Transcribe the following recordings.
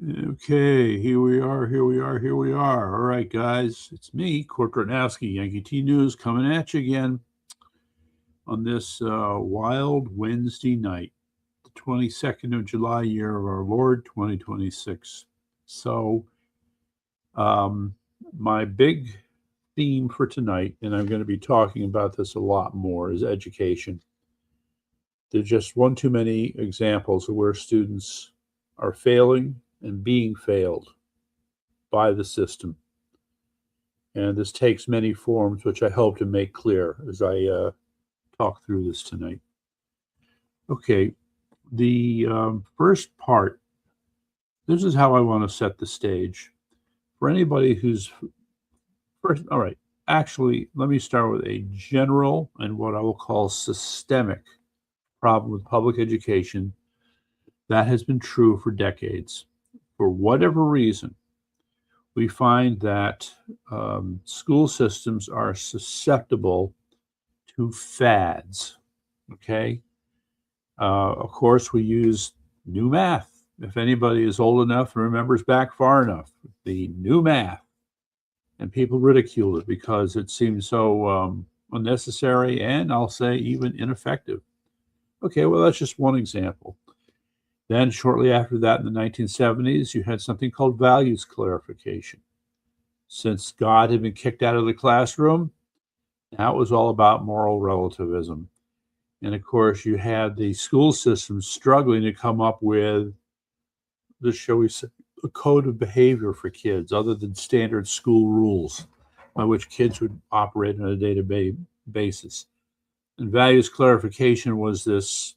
Okay, here we are, here we are, here we are. All right, guys, it's me, Kurt Gronowski, Yankee T News, coming at you again on this wild Wednesday night, the 22nd of July, year of our Lord, 2026. So, um, my big theme for tonight, and I'm going to be talking about this a lot more, is education. There's just one too many examples of where students are failing and being failed by the system. And this takes many forms, which I hope to make clear as I talk through this tonight. Okay, the first part, this is how I want to set the stage. For anybody who's first, all right, actually, let me start with a general and what I will call systemic problem with public education that has been true for decades. For whatever reason, we find that school systems are susceptible to fads. Okay. Of course, we use new math. If anybody is old enough and remembers back far enough, the new math, and people ridicule it because it seems so unnecessary and I'll say even ineffective. Okay, well, that's just one example. Then, shortly after that, in the 1970s, you had something called values clarification. Since God had been kicked out of the classroom, now it was all about moral relativism. And of course, you had the school system struggling to come up with this, shall we say, a code of behavior for kids other than standard school rules by which kids would operate on a day-to-day basis. And values clarification was this,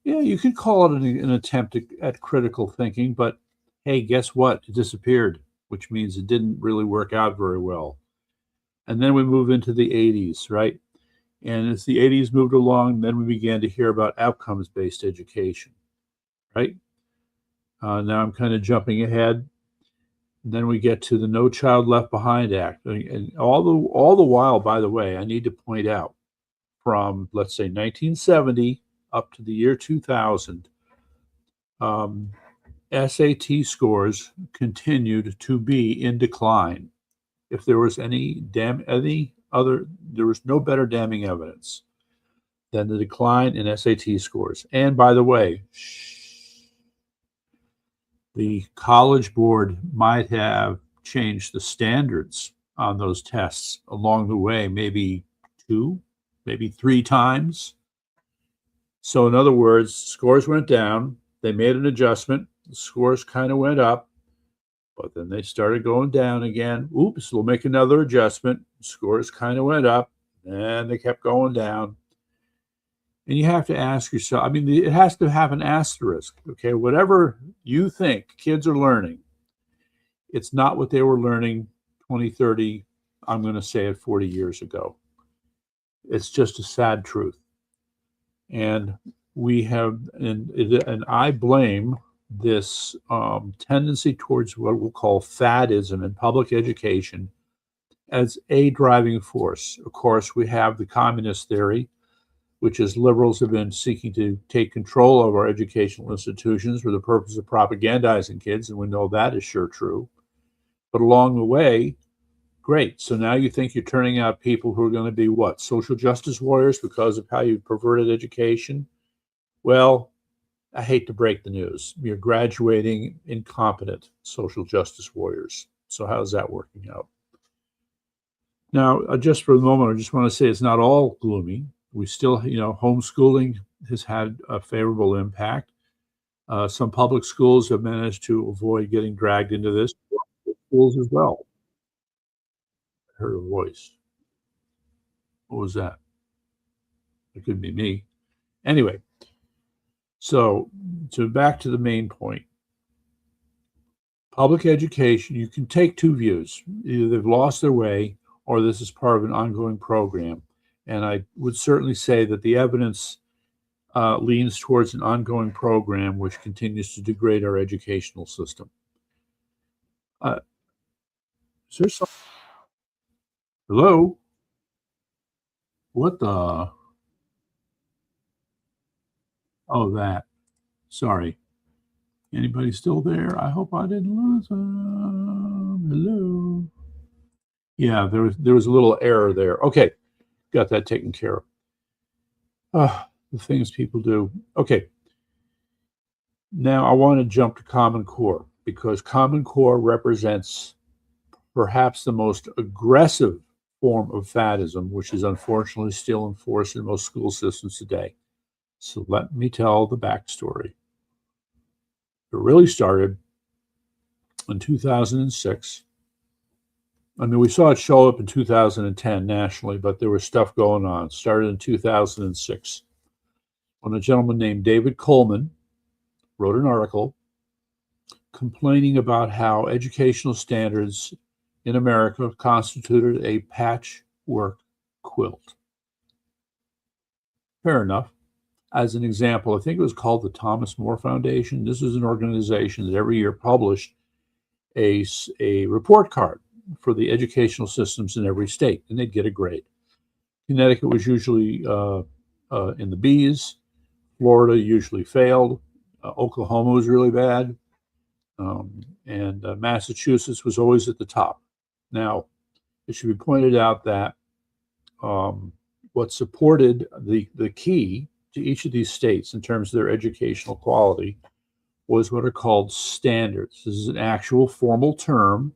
yeah, you could call it an attempt at critical thinking, but hey, guess what? It disappeared, which means it didn't really work out very well. And then we move into the 80s, right? And as the 80s moved along, then we began to hear about outcomes based education, right? Now I'm kind of jumping ahead. And then we get to the No Child Left Behind Act. And all the while, by the way, I need to point out from, let's say, 1970 up to the year 2000, um, SAT scores continued to be in decline. If there was any other, there was no better damning evidence than the decline in SAT scores. And by the way, the College Board might have changed the standards on those tests along the way, maybe two, maybe three times. So, in other words, scores went down, they made an adjustment, the scores kind of went up, but then they started going down again. Oops, we'll make another adjustment. Scores kind of went up, and they kept going down. And you have to ask yourself, I mean, it has to have an asterisk, okay? Whatever you think kids are learning, it's not what they were learning 20, 30, I'm going to say it 40 years ago. It's just a sad truth. And we have, and I blame this tendency towards what we'll call fadism in public education as a driving force. Of course, we have the communist theory, which is liberals have been seeking to take control of our educational institutions for the purpose of propagandizing kids, and we know that is sure true. But along the way, great. So now you think you're turning out people who are going to be what? Social justice warriors because of how you perverted education? Well, I hate to break the news. You're graduating incompetent social justice warriors. So how's that working out? Now, just for the moment, I just want to say it's not all gloomy. We still, homeschooling has had a favorable impact. Some public schools have managed to avoid getting dragged into this. Schools as well. I heard a voice. What was that? It could be me. Anyway, so back to the main point. Public education, you can take two views. Either they've lost their way or this is part of an ongoing program. And I would certainly say that the evidence leans towards an ongoing program which continues to degrade our educational system. Uh, is there some, hello? What the? Oh, that. Sorry. Anybody still there? I hope I didn't lose them. Hello. Yeah, there was a little error there. Okay, got that taken care of. The things people do. Okay, now I want to jump to Common Core because Common Core represents perhaps the most aggressive form of faddism, which is unfortunately still enforced in most school systems today. So let me tell the backstory. It really started in 2006. I mean, we saw it show up in 2010 nationally, but there was stuff going on. It started in 2006 when a gentleman named David Coleman wrote an article complaining about how educational standards in America constituted a patchwork quilt. Fair enough. As an example, I think it was called the Thomas More Foundation. This is an organization that every year published a report card for the educational systems in every state, and they'd get a grade. Connecticut was usually in the B's. Florida usually failed. Oklahoma was really bad. And Massachusetts was always at the top. Now, it should be pointed out that what supported the key to each of these states in terms of their educational quality was what are called standards. This is an actual formal term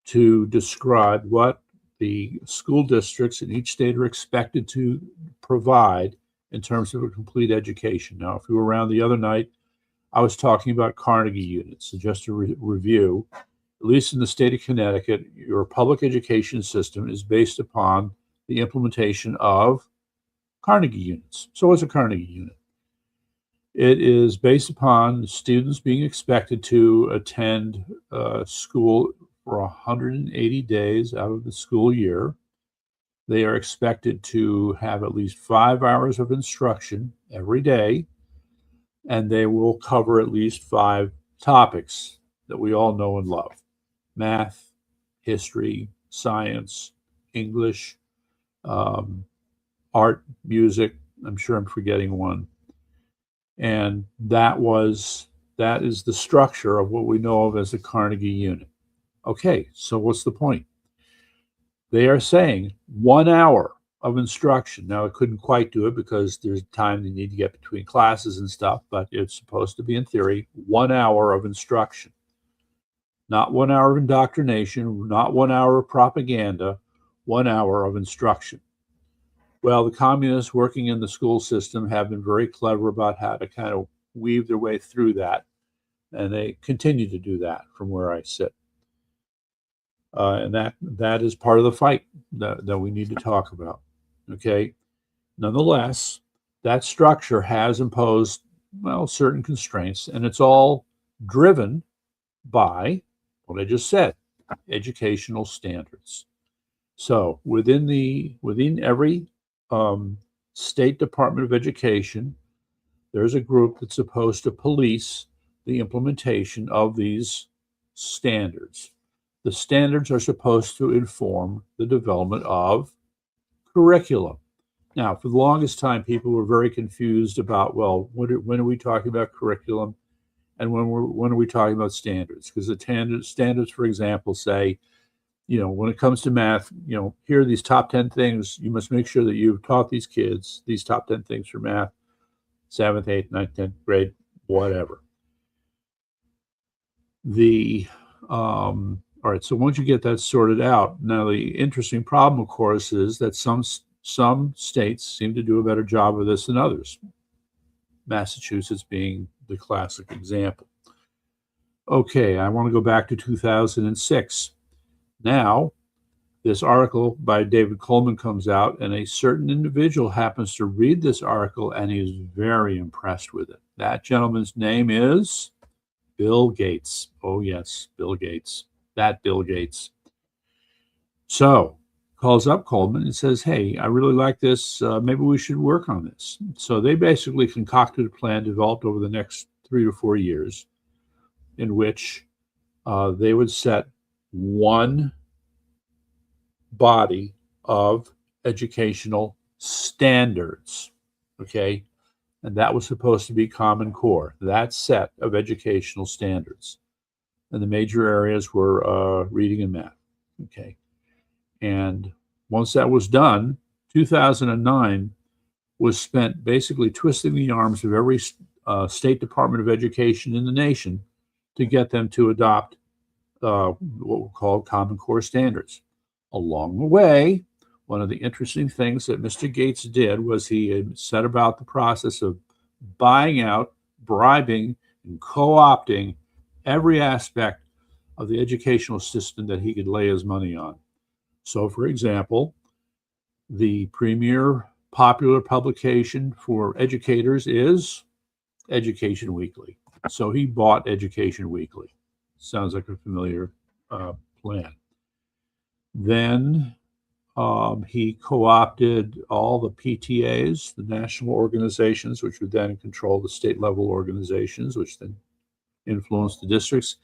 to describe what the school districts in each state are expected to provide in terms of a complete education. Now, if you were around the other night, I was talking about Carnegie units. So just to review, at least in the state of Connecticut, your public education system is based upon the implementation of Carnegie units. So what's a Carnegie unit? It is based upon students being expected to attend school for 180 days out of the school year. They are expected to have at least 5 hours of instruction every day, and they will cover at least 5 topics that we all know and love: math, history, science, English, art, music. I'm sure I'm forgetting one. And that is the structure of what we know of as the Carnegie unit. Okay, so what's the point? They are saying 1 hour of instruction. Now, it couldn't quite do it because there's time they need to get between classes and stuff, but it's supposed to be, in theory, 1 hour of instruction. Not 1 hour of indoctrination, not 1 hour of propaganda, 1 hour of instruction. Well, the communists working in the school system have been very clever about how to kind of weave their way through that, and they continue to do that from where I sit. And that is part of the fight that we need to talk about. Okay. Nonetheless, that structure has imposed, well, certain constraints, and it's all driven by what I just said, educational standards. So within every state Department of Education, there's a group that's supposed to police the implementation of these standards. The standards are supposed to inform the development of curriculum. Now, for the longest time, people were very confused about, well, when are we talking about curriculum, and when are we talking about standards? Because the standards, for example, say, when it comes to math, here are these top 10 things. You must make sure that you've taught these kids these top 10 things for math, 7th, 8th, 9th, 10th grade, whatever. All right, so once you get that sorted out, now the interesting problem, of course, is that some states seem to do a better job of this than others, Massachusetts being the classic example. Okay, I want to go back to 2006. Now, this article by David Coleman comes out, and a certain individual happens to read this article, and he is very impressed with it. That gentleman's name is Bill Gates. Oh, yes, Bill Gates. That Bill Gates. So, calls up Coleman and says, hey, I really like this. Maybe we should work on this. So they basically concocted a plan developed over the next 3 to 4 years in which they would set one body of educational standards. Okay. and that was supposed to be Common Core, that set of educational standards. And the major areas were reading and math. Okay. And once that was done, 2009 was spent basically twisting the arms of every State Department of Education in the nation to get them to adopt what were called Common Core standards. Along the way, one of the interesting things that Mr. Gates did was he set about the process of buying out, bribing, and co-opting every aspect of the educational system that he could lay his money on. So, for example, the premier popular publication for educators is Education Weekly. So he bought Education Weekly. Sounds like a familiar plan. Then he co-opted all the PTAs, the national organizations, which would then control the state level organizations, which then influenced the districts.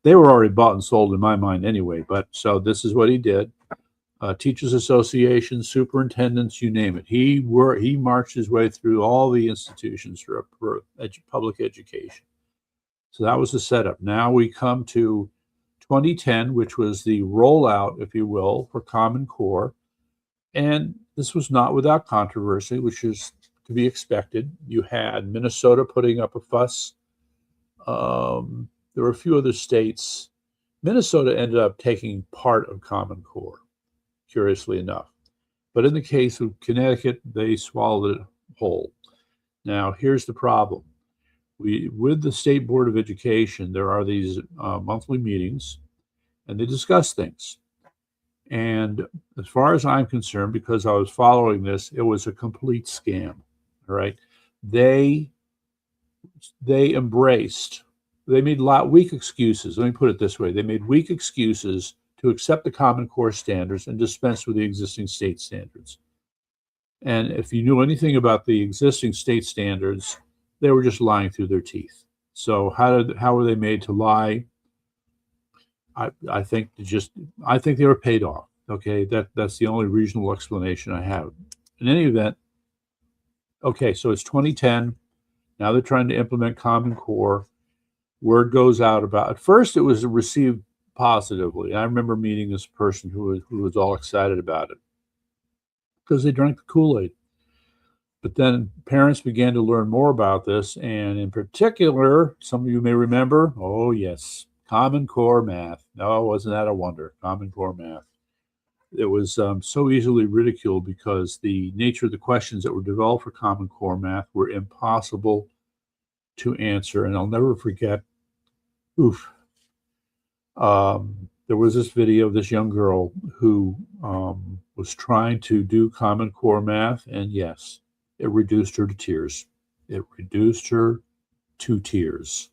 They were already bought and sold in my mind anyway, but so this is what he did. Teachers associations, superintendents, you name it. He marched his way through all the institutions for public education. So that was the setup. Now we come to 2010, which was the rollout, if you will, for Common Core. And this was not without controversy, which is to be expected. You had Minnesota putting up a fuss. There were a few other states. Minnesota ended up taking part of Common Core, curiously enough. But in the case of Connecticut, they swallowed it whole. Now, here's the problem. With the State Board of Education, there are these monthly meetings, and they discuss things. And as far as I'm concerned, because I was following this, it was a complete scam. All right. They made weak excuses. Let me put it this way. They made weak excuses to accept the Common Core standards and dispense with the existing state standards. And if you knew anything about the existing state standards, they were just lying through their teeth. So how were they made to lie? I think they were paid off. Okay, that's the only reasonable explanation I have. In any event, okay, so it's 2010. Now they're trying to implement Common Core. Word goes out about. At first, it was received positively. I remember meeting this person who was all excited about it because they drank the Kool-Aid. But then parents began to learn more about this, and in particular, some of you may remember, oh yes, Common Core math. No, wasn't that a wonder? Common Core math. It was so easily ridiculed because the nature of the questions that were developed for Common Core math were impossible to answer. And I'll never forget, there was this video of this young girl who was trying to do Common Core math, and yes, it reduced her to tears. It reduced her to tears.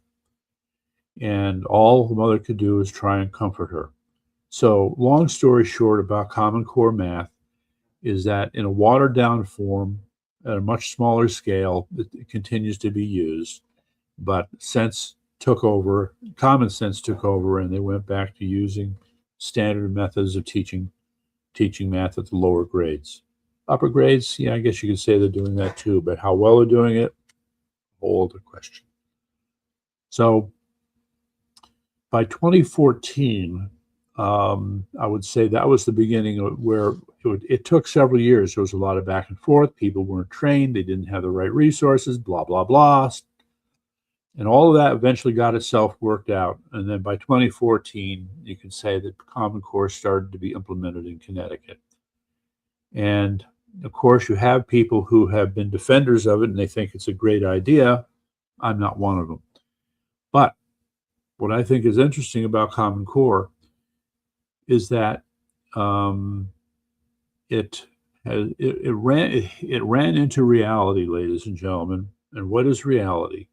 And all the mother could do was try and comfort her. So, long story short about Common Core math is that in a watered down form, at a much smaller scale, it continues to be used. But common sense took over, and they went back to using standard methods of teaching math at the lower grades. Upper grades, yeah, I guess you could say they're doing that too, but how well they're doing it, whole other question. So by 2014, I would say that was the beginning of where it took several years. There was a lot of back and forth. People weren't trained. They didn't have the right resources, blah, blah, blah. And all of that eventually got itself worked out. And then by 2014, you can say that Common Core started to be implemented in Connecticut. And of course, you have people who have been defenders of it and they think it's a great idea. I'm not one of them. But what I think is interesting about Common Core is that it ran into reality, ladies and gentlemen. And what is reality?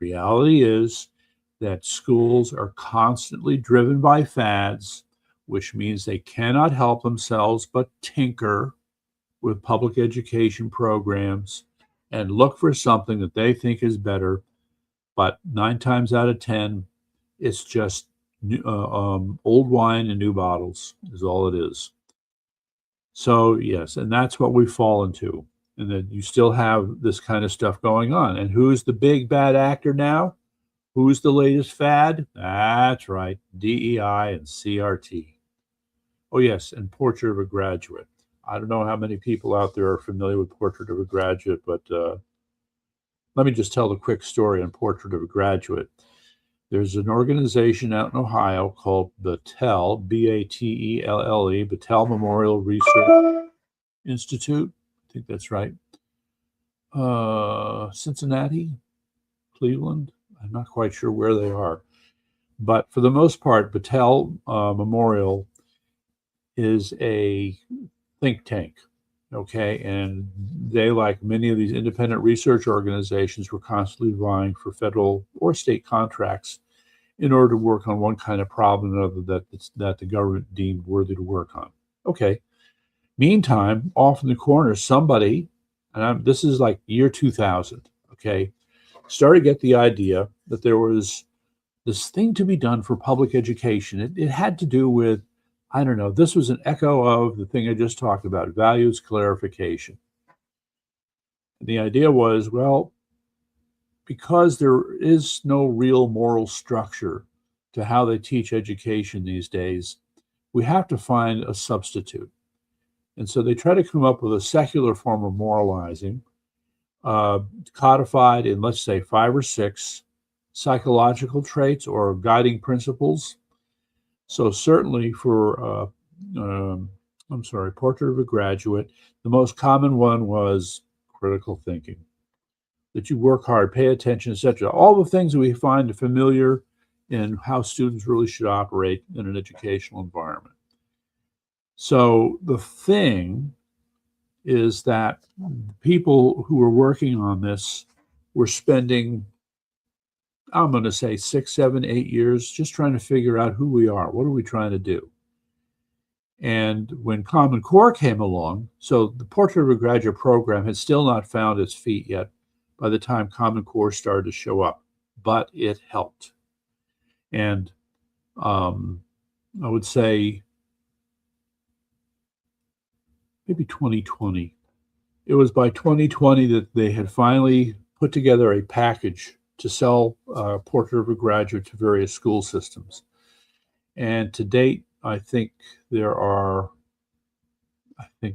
Reality is that schools are constantly driven by fads, which means they cannot help themselves but tinker with public education programs and look for something that they think is better. But 9 times out of 10, it's just old wine in new bottles is all it is. So yes, and that's what we fall into. And then you still have this kind of stuff going on. And who's the big bad actor now? Who's the latest fad? That's right, DEI and CRT. Oh, yes, and Portrait of a Graduate. I don't know how many people out there are familiar with Portrait of a Graduate, but let me just tell the quick story on Portrait of a Graduate. There's an organization out in Ohio called Battelle, B-A-T-E-L-L-E, Battelle Memorial Research Institute. I think that's right. Cincinnati, Cleveland. I'm not quite sure where they are. But for the most part, Battelle Memorial is a think tank, okay? And they, like many of these independent research organizations, were constantly vying for federal or state contracts in order to work on one kind of problem or another that the government deemed worthy to work on. Okay. Meantime, off in the corner, somebody, and this is like year 2000, okay, started to get the idea that there was this thing to be done for public education. It had to do with, I don't know, this was an echo of the thing I just talked about, values clarification. And the idea was, well, because there is no real moral structure to how they teach education these days, we have to find a substitute. And so they try to come up with a secular form of moralizing, codified in, let's say, 5 or 6 psychological traits or guiding principles. So certainly for, Portrait of a Graduate, the most common one was critical thinking, that you work hard, pay attention, etc. All the things that we find familiar in how students really should operate in an educational environment. So the thing is that people who were working on this were spending, I'm going to say 6, 7, 8 years just trying to figure out who we are. What are we trying to do? And when Common Core came along, so the Portrait of a Graduate program had still not found its feet yet by the time Common Core started to show up, but it helped. And I would say maybe 2020. It was by 2020 that they had finally put together a package to sell Portrait of a Graduate to various school systems. And to date, I think there are,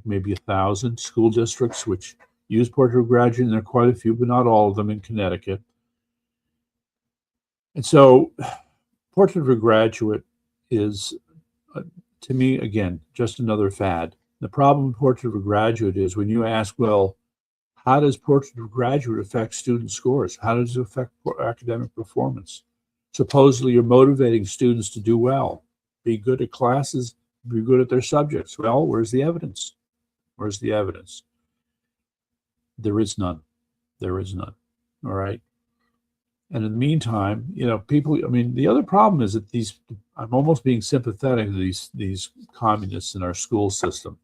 maybe 1,000 school districts which use Portrait of a Graduate, and there are quite a few, but not all of them in Connecticut. And so Portrait of a Graduate is, to me, again, just another fad. The problem with Portrait of a Graduate is when you ask, well, how does Portrait of a Graduate affect student scores? How does it affect academic performance? Supposedly you're motivating students to do well, be good at classes, be good at their subjects. Well, where's the evidence? Where's the evidence? There is none. There is none. All right. And in the meantime, people, the other problem is that I'm almost being sympathetic to these communists in our school system.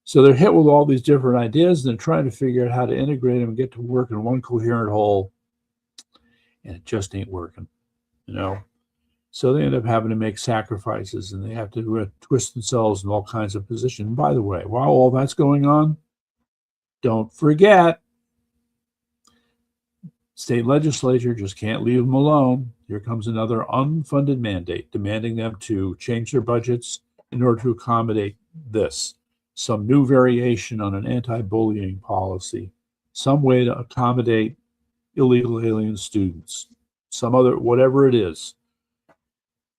So they're hit with all these different ideas and they're trying to figure out how to integrate them and get to work in one coherent whole. And it just ain't working, So they end up having to make sacrifices and they have to twist themselves in all kinds of positions. And by the way, while all that's going on, don't forget, state legislature just can't leave them alone. Here comes another unfunded mandate demanding them to change their budgets in order to accommodate this. Some new variation on an anti-bullying policy, some way to accommodate illegal alien students, some other, whatever it is.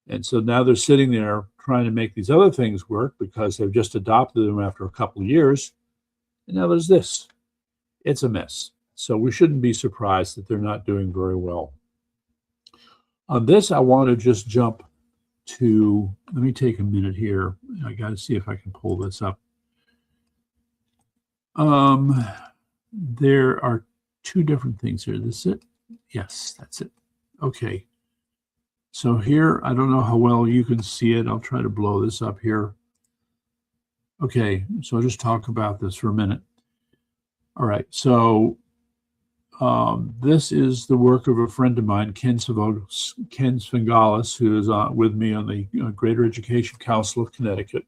And so now they're sitting there trying to make these other things work because they've just adopted them after a couple of years. And now there's this. It's a mess. So we shouldn't be surprised that they're not doing very well. On this, I want to just jump to, let me take a minute here. I got to see if I can pull this up. There are 2 different things here. This is it? Yes, that's it. Okay. So here, I don't know how well you can see it. I'll try to blow this up here. Okay, so I'll just talk about this for a minute. All right, so this is the work of a friend of mine, Ken Svengalis, who is with me on the Greater Education Council of Connecticut.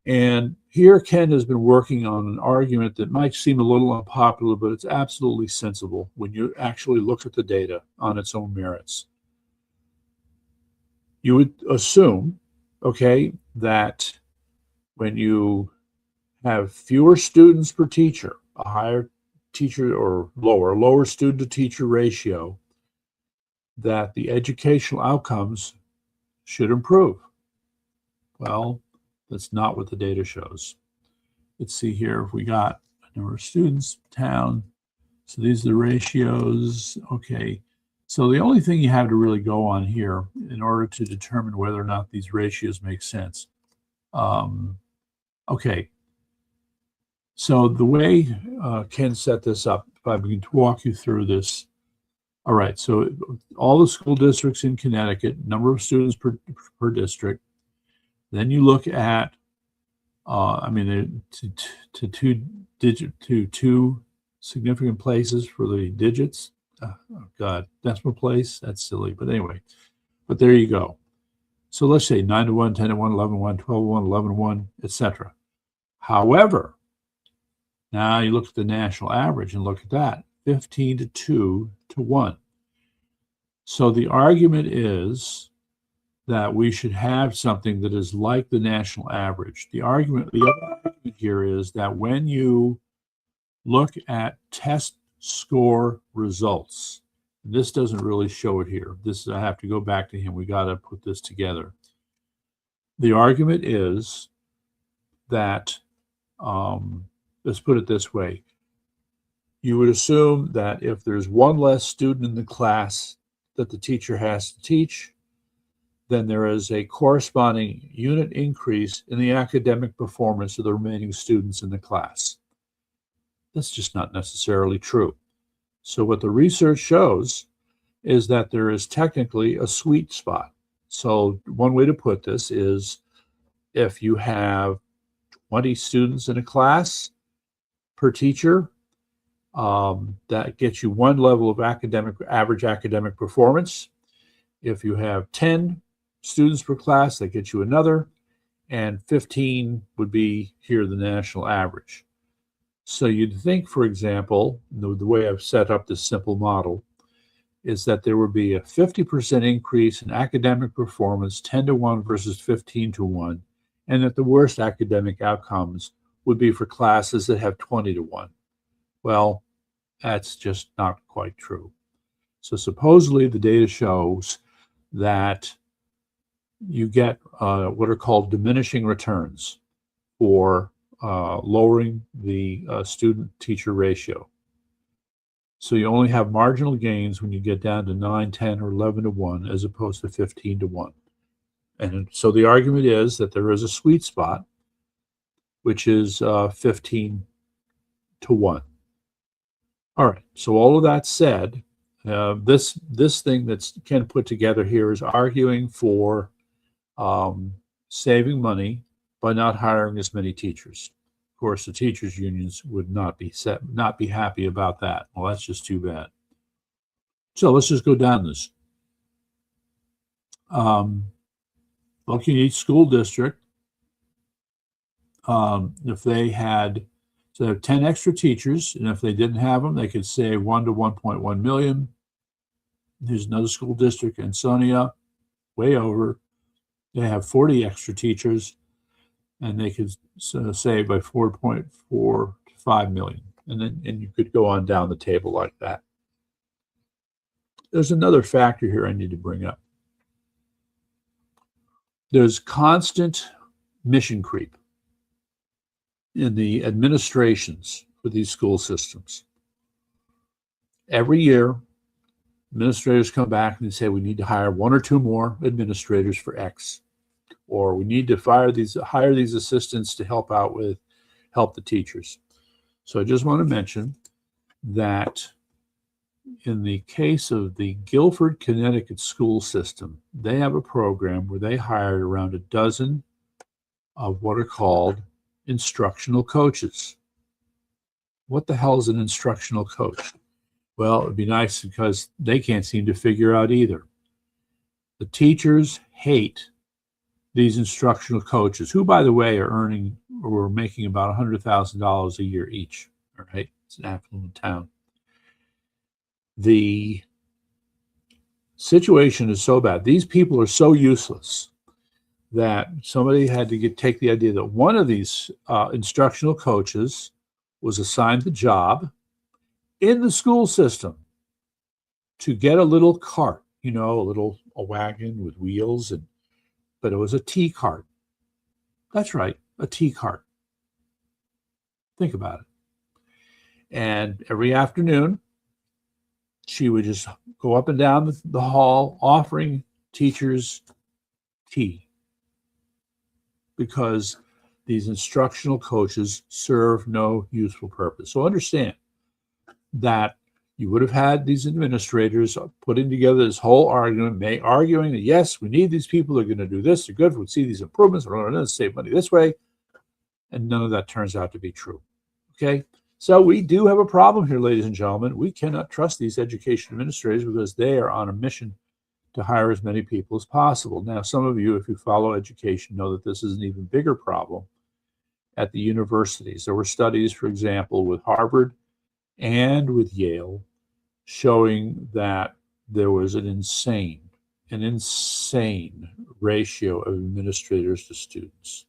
And here Ken has been working on an argument that might seem a little unpopular, but it's absolutely sensible when you actually look at the data on its own merits. You would assume, okay, that when you have fewer students per teacher, a higher teacher or lower student to teacher ratio, that the educational outcomes should improve. Well, that's not what the data shows. Let's see here if we got a number of students, town. So these are the ratios. Okay. So the only thing you have to really go on here in order to determine whether or not these ratios make sense. Okay. So the way Ken set this up, if I begin to walk you through this. All right. So all the school districts in Connecticut, number of students per district. Then you look at, to two significant places for the digits. Oh God, decimal place. That's silly. But anyway, but there you go. So let's say 9 to 1, 10 to 1, 11 to 1, 12 to 1, 11 to 1, etc. However, now you look at the national average and look at that, 15 to 2 to 1. So the argument is that we should have something that is like the national average. The other argument here is that when you look at test score results, this doesn't really show it here. I have to go back to him. We got to put this together. The argument is that, let's put it this way. You would assume that if there's one less student in the class that the teacher has to teach, then there is a corresponding unit increase in the academic performance of the remaining students in the class. That's just not necessarily true. So what the research shows is that there is technically a sweet spot. So one way to put this is if you have 20 students in a class per teacher, that gets you one level of average academic performance. If you have 10 students per class, that gets you another, and 15 would be here the national average. So you'd think, for example, the way I've set up this simple model is that there would be a 50% increase in academic performance, 10 to 1 versus 15 to 1, and that the worst academic outcomes would be for classes that have 20 to 1. Well, that's just not quite true. So supposedly the data shows that you get what are called diminishing returns for lowering the student-teacher ratio. So you only have marginal gains when you get down to 9, 10, or 11 to 1, as opposed to 15 to 1. And so the argument is that there is a sweet spot, which is 15 to 1. All right, so all of that said, this thing that's Ken put together here is arguing for saving money by not hiring as many teachers. Of course, the teachers' unions would not be happy about that. Well, that's just too bad. So let's just go down this. Looking at each school district, if they had 10 extra teachers, and if they didn't have them, they could save 1 to 1.1 million. There's another school district, Ansonia, way over. They have 40 extra teachers, and they could save by 4.4 to 5 million. And you could go on down the table like that. There's another factor here I need to bring up. There's constant mission creep in the administrations for these school systems. Every year, administrators come back and they say, we need to hire 1 or 2 more administrators for X, or we need to hire these assistants to help the teachers. So I just want to mention that in the case of the Guilford, Connecticut school system, they have a program where they hired around a dozen of what are called instructional coaches. What the hell is an instructional coach? Well, it'd be nice because they can't seem to figure out either. The teachers hate these instructional coaches, who, by the way, are earning or making about $100,000 a year each. All right, it's an affluent town. The situation is so bad. These people are so useless that somebody had to take the idea that one of these instructional coaches was assigned the job in the school system to get a little cart, a wagon with wheels, but it was a tea cart. That's right, a tea cart. Think about it. And every afternoon, she would just go up and down the hall offering teachers tea, because these instructional coaches serve no useful purpose. So understand that you would have had these administrators putting together this whole argument, arguing that, yes, we need these people, they're going to do this, they're good, we see these improvements, we're going to save money this way, and none of that turns out to be true. Okay? So we do have a problem here, ladies and gentlemen. We cannot trust these education administrators because they are on a mission to hire as many people as possible. Now, some of you, if you follow education, know that this is an even bigger problem at the universities. There were studies, for example, with Harvard and with Yale showing that there was an insane ratio of administrators to students.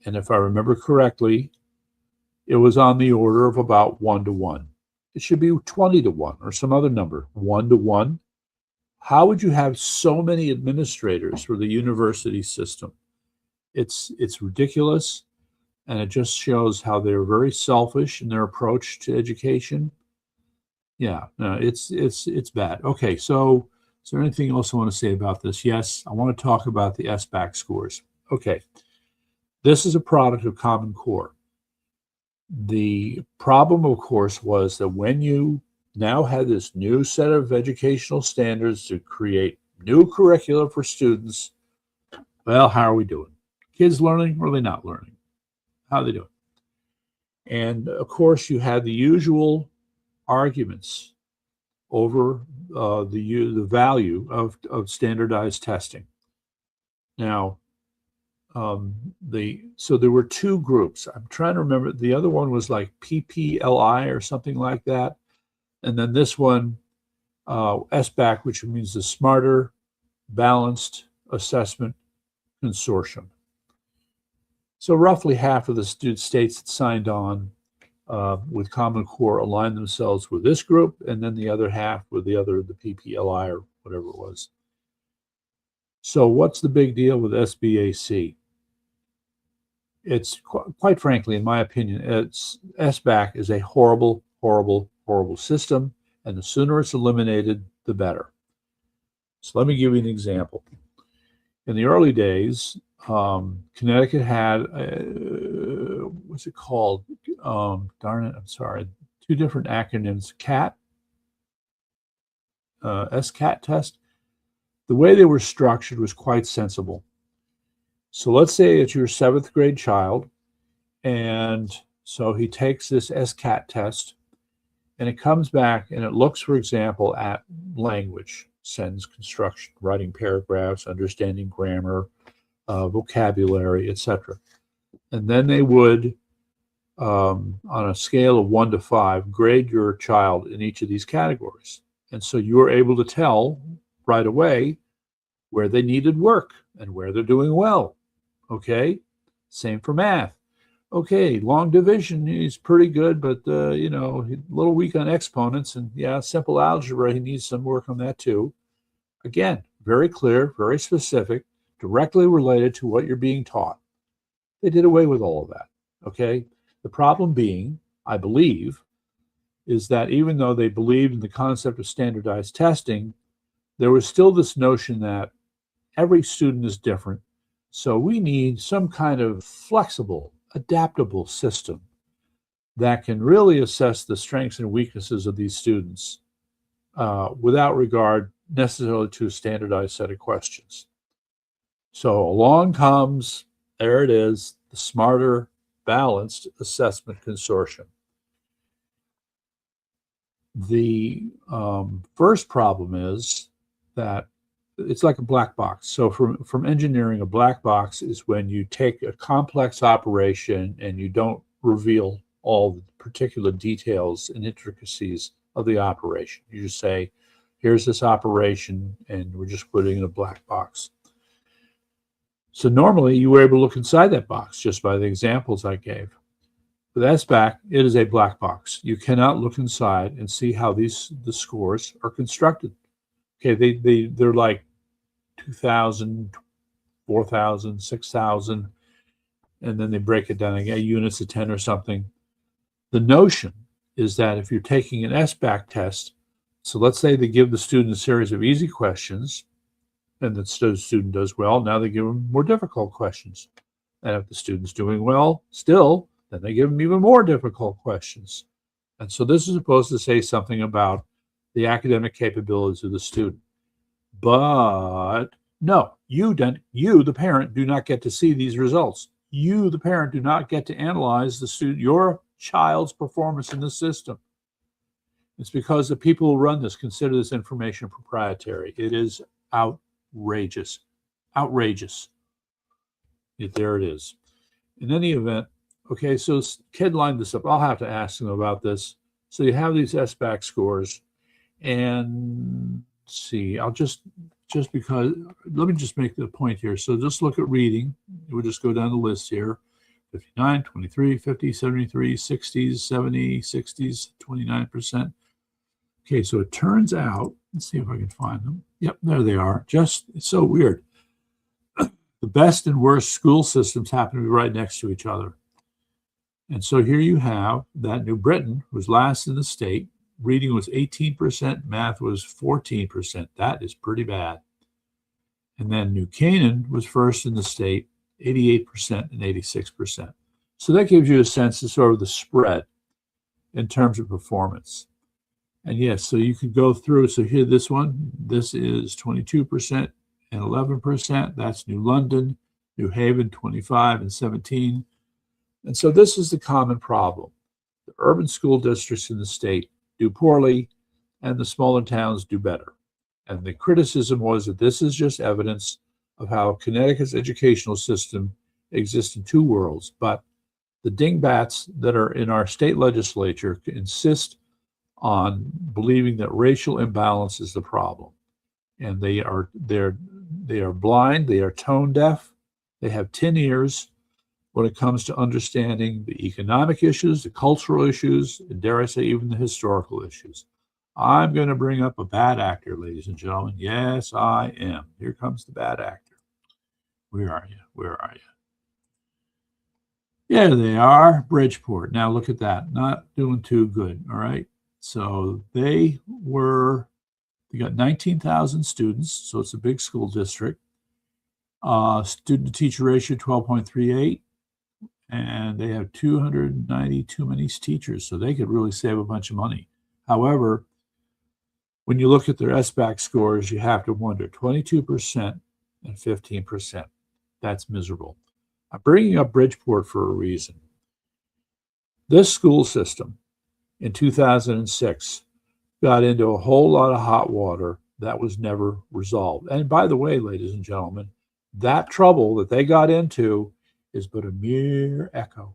And if I remember correctly, it was on the order of about 1-to-1. It should be 20-to-1 or some other number, 1-to-1. How would you have so many administrators for the university system? It's ridiculous, and it just shows how they're very selfish in their approach to education. Yeah, no, it's bad. Okay, so is there anything else I want to say about this? Yes, I want to talk about the SBAC scores. Okay, this is a product of Common Core. The problem, of course, was that when you now had this new set of educational standards to create new curricula for students, well, how are we doing? Kids learning or are they not learning? How are they doing? And of course, you had the usual arguments over the value of standardized testing. Now, so there were two groups. I'm trying to remember. The other one was like PPLI or something like that. And then this one, SBAC, which means the Smarter Balanced Assessment Consortium. So roughly half of the states that signed on with Common Core aligned themselves with this group, and then the other half with the PPLI or whatever it was. So what's the big deal with SBAC? It's quite frankly, in my opinion, SBAC is a horrible, horrible, horrible system, and the sooner it's eliminated, the better. So let me give you an example. In the early days, Connecticut had, what's it called? Darn it, I'm sorry. Two different acronyms, CAT, SCAT test. The way they were structured was quite sensible. So let's say it's your 7th grade child, and so he takes this SCAT test, and it comes back and it looks, for example, at language, sentence construction, writing paragraphs, understanding grammar, vocabulary, etc. And then they would, on a scale of 1 to 5, grade your child in each of these categories. And so you were able to tell right away where they needed work and where they're doing well. Okay, same for math. Okay, long division, he's pretty good, but a little weak on exponents, and yeah, simple algebra, he needs some work on that too. Again, very clear, very specific, directly related to what you're being taught. They did away with all of that. Okay, the problem being, I believe, is that even though they believed in the concept of standardized testing, there was still this notion that every student is different. So we need some kind of flexible, adaptable system that can really assess the strengths and weaknesses of these students without regard necessarily to a standardized set of questions. So along comes, there it is, the Smarter Balanced Assessment Consortium. The first problem is that it's like a black box. So from engineering, a black box is when you take a complex operation and you don't reveal all the particular details and intricacies of the operation. You just say, here's this operation, and we're just putting it in a black box. So normally you were able to look inside that box just by the examples I gave. With SBAC, it is a black box. You cannot look inside and see how the scores are constructed. Okay, they're like 2,000, 4,000, 6,000, and then they break it down again, units of 10 or something. The notion is that if you're taking an SBAC test, so let's say they give the student a series of easy questions, and the student does well, now they give them more difficult questions. And if the student's doing well still, then they give them even more difficult questions. And so this is supposed to say something about the academic capabilities of the student. But no, you, the parent, do not get to see these results. You, the parent, do not get to analyze your child's performance in the system. It's because the people who run this consider this information proprietary. It is outrageous. Outrageous. There it is. In any event, okay, so Ked lined this up. I'll have to ask him about this. So you have these SBAC scores, and see, I'll just because, let me just make the point here. So just look at reading. We'll just go down the list here. 59, 23, 50, 73, 60s, 70, 60s, 29%. Okay, so it turns out, let's see if I can find them. Yep, there they are. It's so weird. The best and worst school systems happen to be right next to each other. And so here you have that New Britain was last in the state. Reading was 18%, math was 14%. That is pretty bad. And then New Canaan was first in the state, 88% and 86%. So that gives you a sense of sort of the spread in terms of performance. And yes, so you could go through. So here, this one, this is 22% and 11%. That's New London, New Haven, 25 and 17. And so this is the common problem. The urban school districts in the state do poorly, and the smaller towns do better. And the criticism was that this is just evidence of how Connecticut's educational system exists in two worlds. But the dingbats that are in our state legislature insist on believing that racial imbalance is the problem. And they are blind, they are tone deaf, they have 10 ears when it comes to understanding the economic issues, the cultural issues, and dare I say, even the historical issues. I'm going to bring up a bad actor, ladies and gentlemen. Yes, I am. Here comes the bad actor. Where are you? Where are you? Yeah, they are. Bridgeport. Now look at that. Not doing too good. All right. So they got 19,000 students. So it's a big school district. Student to teacher ratio 12.38. And they have 290 too many teachers, so they could really save a bunch of money. However, when you look at their SBAC scores, you have to wonder, 22% and 15%. That's miserable. I'm bringing up Bridgeport for a reason. This school system in 2006 got into a whole lot of hot water that was never resolved. And by the way, ladies and gentlemen, that trouble that they got into is but a mere echo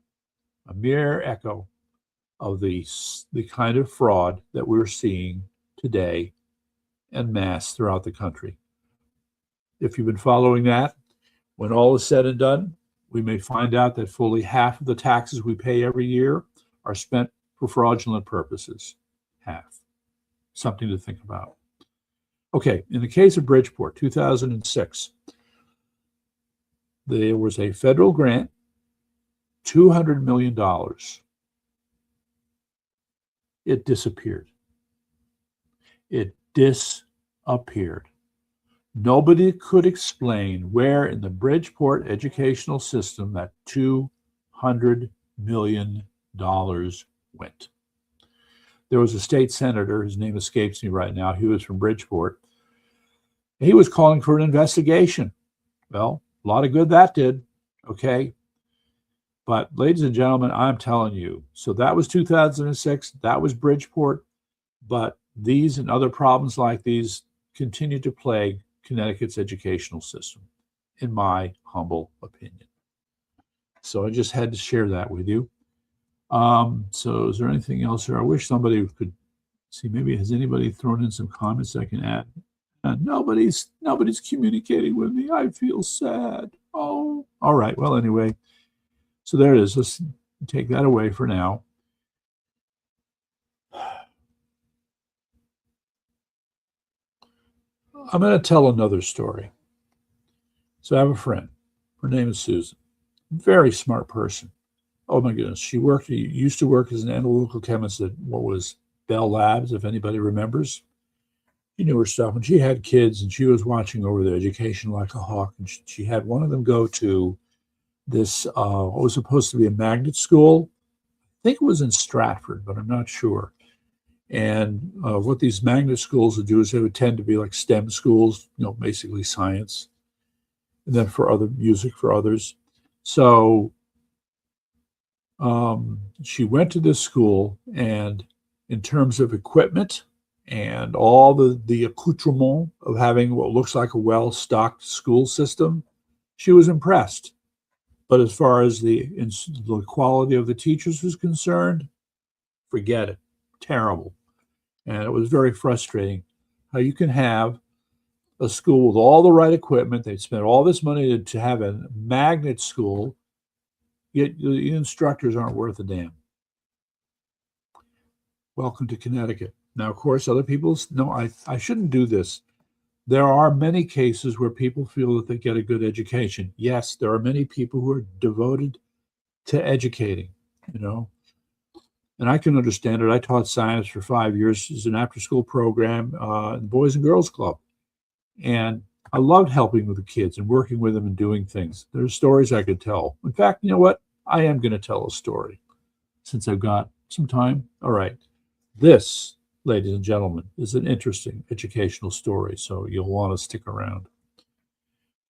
of the kind of fraud that we're seeing today en masse throughout the country. If you've been following that, when all is said and done, we may find out that fully half of the taxes we pay every year are spent for fraudulent purposes. Half. Something to think about. Okay, in the case of Bridgeport, 2006, there was a federal grant, $200 million. It disappeared. It disappeared. Nobody could explain where in the Bridgeport educational system that $200 million went. There was a state senator, his name escapes me right now, he was from Bridgeport. He was calling for an investigation. Well, a lot of good that did, okay? But ladies and gentlemen, I'm telling you, so that was 2006, that was Bridgeport, but these and other problems like these continue to plague Connecticut's educational system, in my humble opinion. So I just had to share that with you. So is there anything else here? I wish somebody could see. Maybe has anybody thrown in some comments I can add? Nobody's communicating with me. I feel sad. Oh, all right. Well, anyway, so there it is. Let's take that away for now. I'm going to tell another story. So I have a friend. Her name is Susan. Very smart person. Oh my goodness. She used to work as an analytical chemist at what was Bell Labs, if anybody remembers. She knew her stuff, and she had kids, and she was watching over their education like a hawk. And she had one of them go to this, what was supposed to be a magnet school. I think it was in Stratford, but I'm not sure. And what these magnet schools would do is they would tend to be like STEM schools, basically science, and then for other music for others. So she went to this school, and in terms of equipment and all the accoutrement of having what looks like a well-stocked school system, she was impressed. But as far as the quality of the teachers was concerned, forget it. Terrible. And it was very frustrating how you can have a school with all the right equipment. They spent all this money to have a magnet school, yet the instructors aren't worth a damn. Welcome to Connecticut. Now, of course, other people, no, I shouldn't do this. There are many cases where people feel that they get a good education. Yes, there are many people who are devoted to educating, and I can understand it. I taught science for 5 years as an after-school program in the Boys and Girls Club. And I loved helping with the kids and working with them and doing things. There are stories I could tell. In fact, you know what? I am going to tell a story since I've got some time. All right. This, ladies and gentlemen, is an interesting educational story, so you'll want to stick around.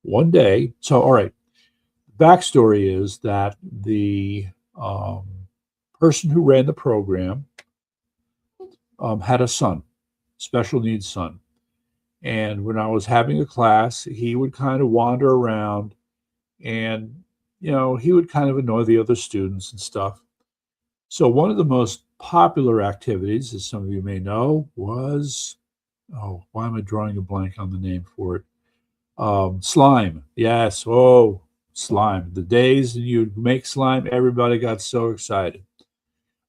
One day, all right, backstory is that the person who ran the program had a son, special needs son. And when I was having a class, he would kind of wander around and, he would kind of annoy the other students and stuff. So one of the most popular activities, as some of you may know, was, why am I drawing a blank on the name for it? Slime. Yes. Oh, slime. The days you'd make slime, everybody got so excited.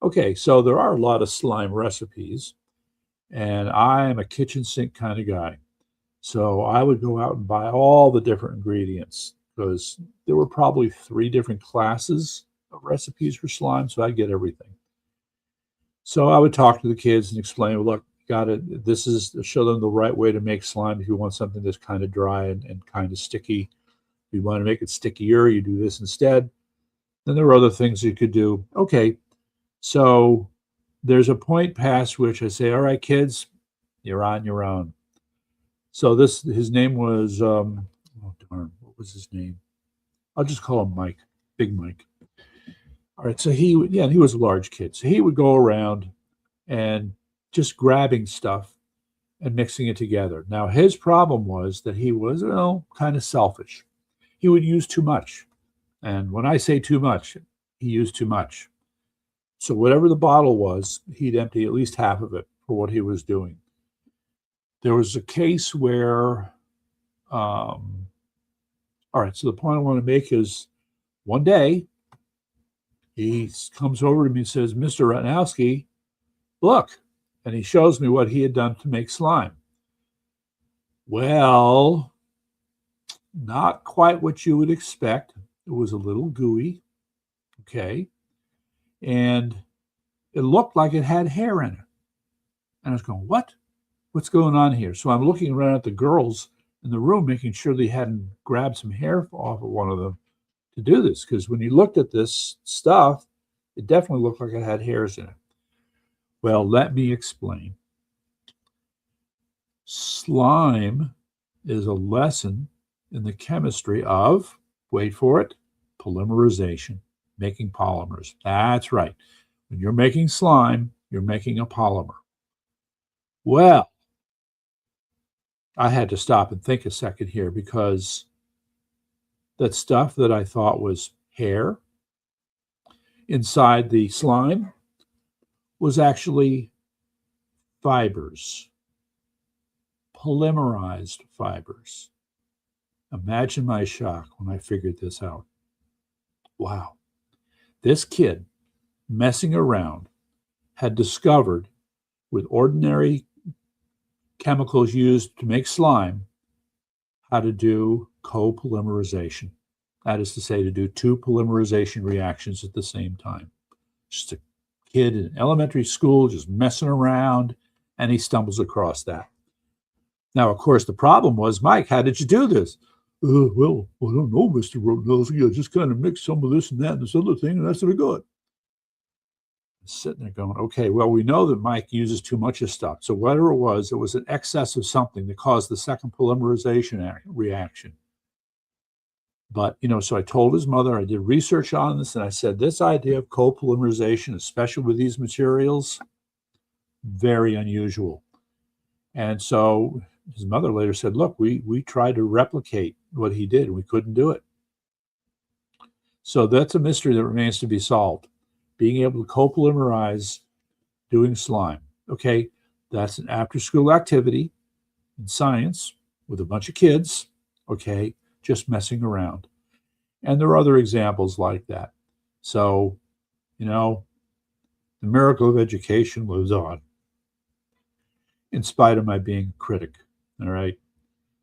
Okay, so there are a lot of slime recipes, and I am a kitchen sink kind of guy. So I would go out and buy all the different ingredients because there were probably 3 different classes of recipes for slime, so I'd get everything. So I would talk to the kids and explain, well, look, got it. Show them the right way to make slime. If you want something that's kind of dry and kind of sticky, if you want to make it stickier, you do this instead. Then there were other things you could do. Okay, so there's a point past which I say, all right, kids, you're on your own. So his name was, what was his name? I'll just call him Mike, Big Mike. All right, so he was a large kid. So he would go around and just grabbing stuff and mixing it together. Now, his problem was that he was, kind of selfish. He would use too much. And when I say too much, he used too much. So whatever the bottle was, he'd empty at least half of it for what he was doing. There was a case where, all right, so the point I want to make is one day he comes over to me and says, Mr. Ratnowski, look, and he shows me what he had done to make slime. Well, not quite what you would expect. It was a little gooey, okay, and it looked like it had hair in it. And I was going, what? What's going on here? So I'm looking around at the girls in the room, making sure they hadn't grabbed some hair off of one of them to do this. Because when you looked at this stuff, it definitely looked like it had hairs in it. Well, let me explain. Slime is a lesson in the chemistry of, wait for it, polymerization, making polymers. That's right. When you're making slime, you're making a polymer. Well, I had to stop and think a second here, because that stuff that I thought was hair inside the slime was actually fibers, polymerized fibers. Imagine my shock when I figured this out. Wow. This kid, messing around, had discovered, with ordinary chemicals used to make slime, how to do copolymerization. That is to say, to do two polymerization reactions at the same time. Just a kid in elementary school just messing around, and he stumbles across that. Now, of course, the problem was, Mike, how did you do this? Well, I don't know, Mr. Rodnowski. I just kind of mixed some of this and that and this other thing, and that's what I got. Sitting there going, okay, well, we know that Mike uses too much of stuff. So whatever it was an excess of something that caused the second polymerization reaction. But, so I told his mother, I did research on this, and I said, this idea of copolymerization, especially with these materials, very unusual. And so his mother later said, look, we tried to replicate what he did, and we couldn't do it. So that's a mystery that remains to be solved. Being able to copolymerize doing slime. Okay, that's an after-school activity in science with a bunch of kids, okay, just messing around. And there are other examples like that. So, the miracle of education lives on, in spite of my being a critic, all right?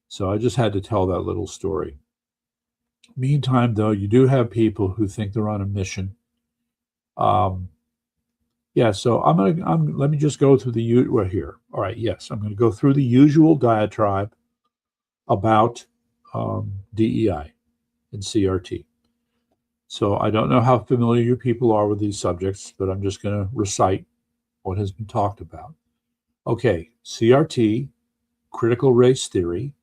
So I just had to tell that little story. Meantime, though, you do have people who think they're on a mission. So let me just go through we're here. All right, yes, I'm going to go through the usual diatribe about DEI and CRT. So I don't know how familiar you people are with these subjects, but I'm just going to recite what has been talked about. Okay, CRT, critical race theory,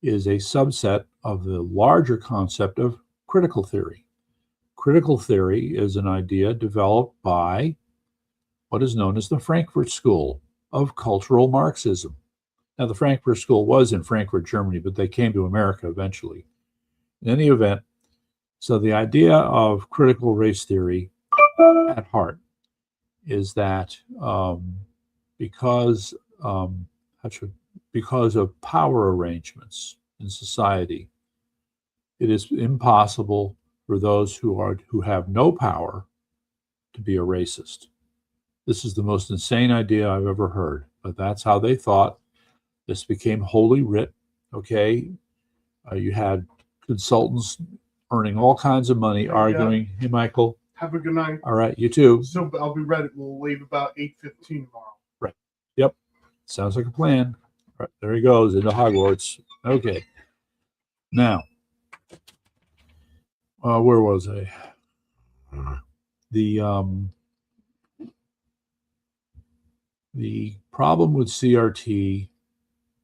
is a subset of the larger concept of critical theory. Critical theory is an idea developed by what is known as the Frankfurt School of Cultural Marxism. Now, the Frankfurt School was in Frankfurt, Germany, but they came to America eventually. In any event, so the idea of critical race theory at heart is that because of power arrangements in society, it is impossible for those who have no power to be a racist. This is the most insane idea I've ever heard, but that's how they thought. This became holy writ, okay? You had consultants earning all kinds of money arguing. Hey, Michael. Have a good night. All right, you too. So I'll be ready. We'll leave about 8:15 tomorrow. Right. Yep. Sounds like a plan. All right, there he goes into Hogwarts. Okay. Now, where was I? The problem with CRT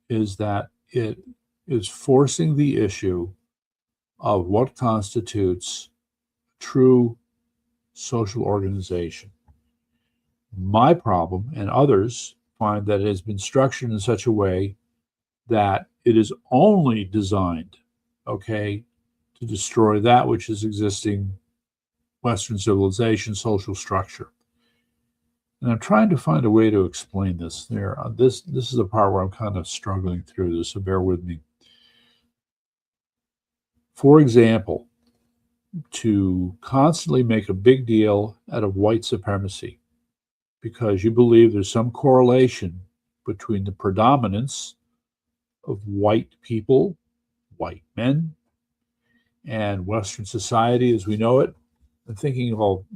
is that it is forcing the issue of what constitutes true social organization. My problem, and others find that it has been structured in such a way that it is only designed, okay, to destroy that which is existing Western civilization, social structure. And I'm trying to find a way to explain this. This is the part where I'm kind of struggling through this, so bear with me. For example, to constantly make a big deal out of white supremacy because you believe there's some correlation between the predominance of white people, white men, and Western society as we know it, and thinking, well,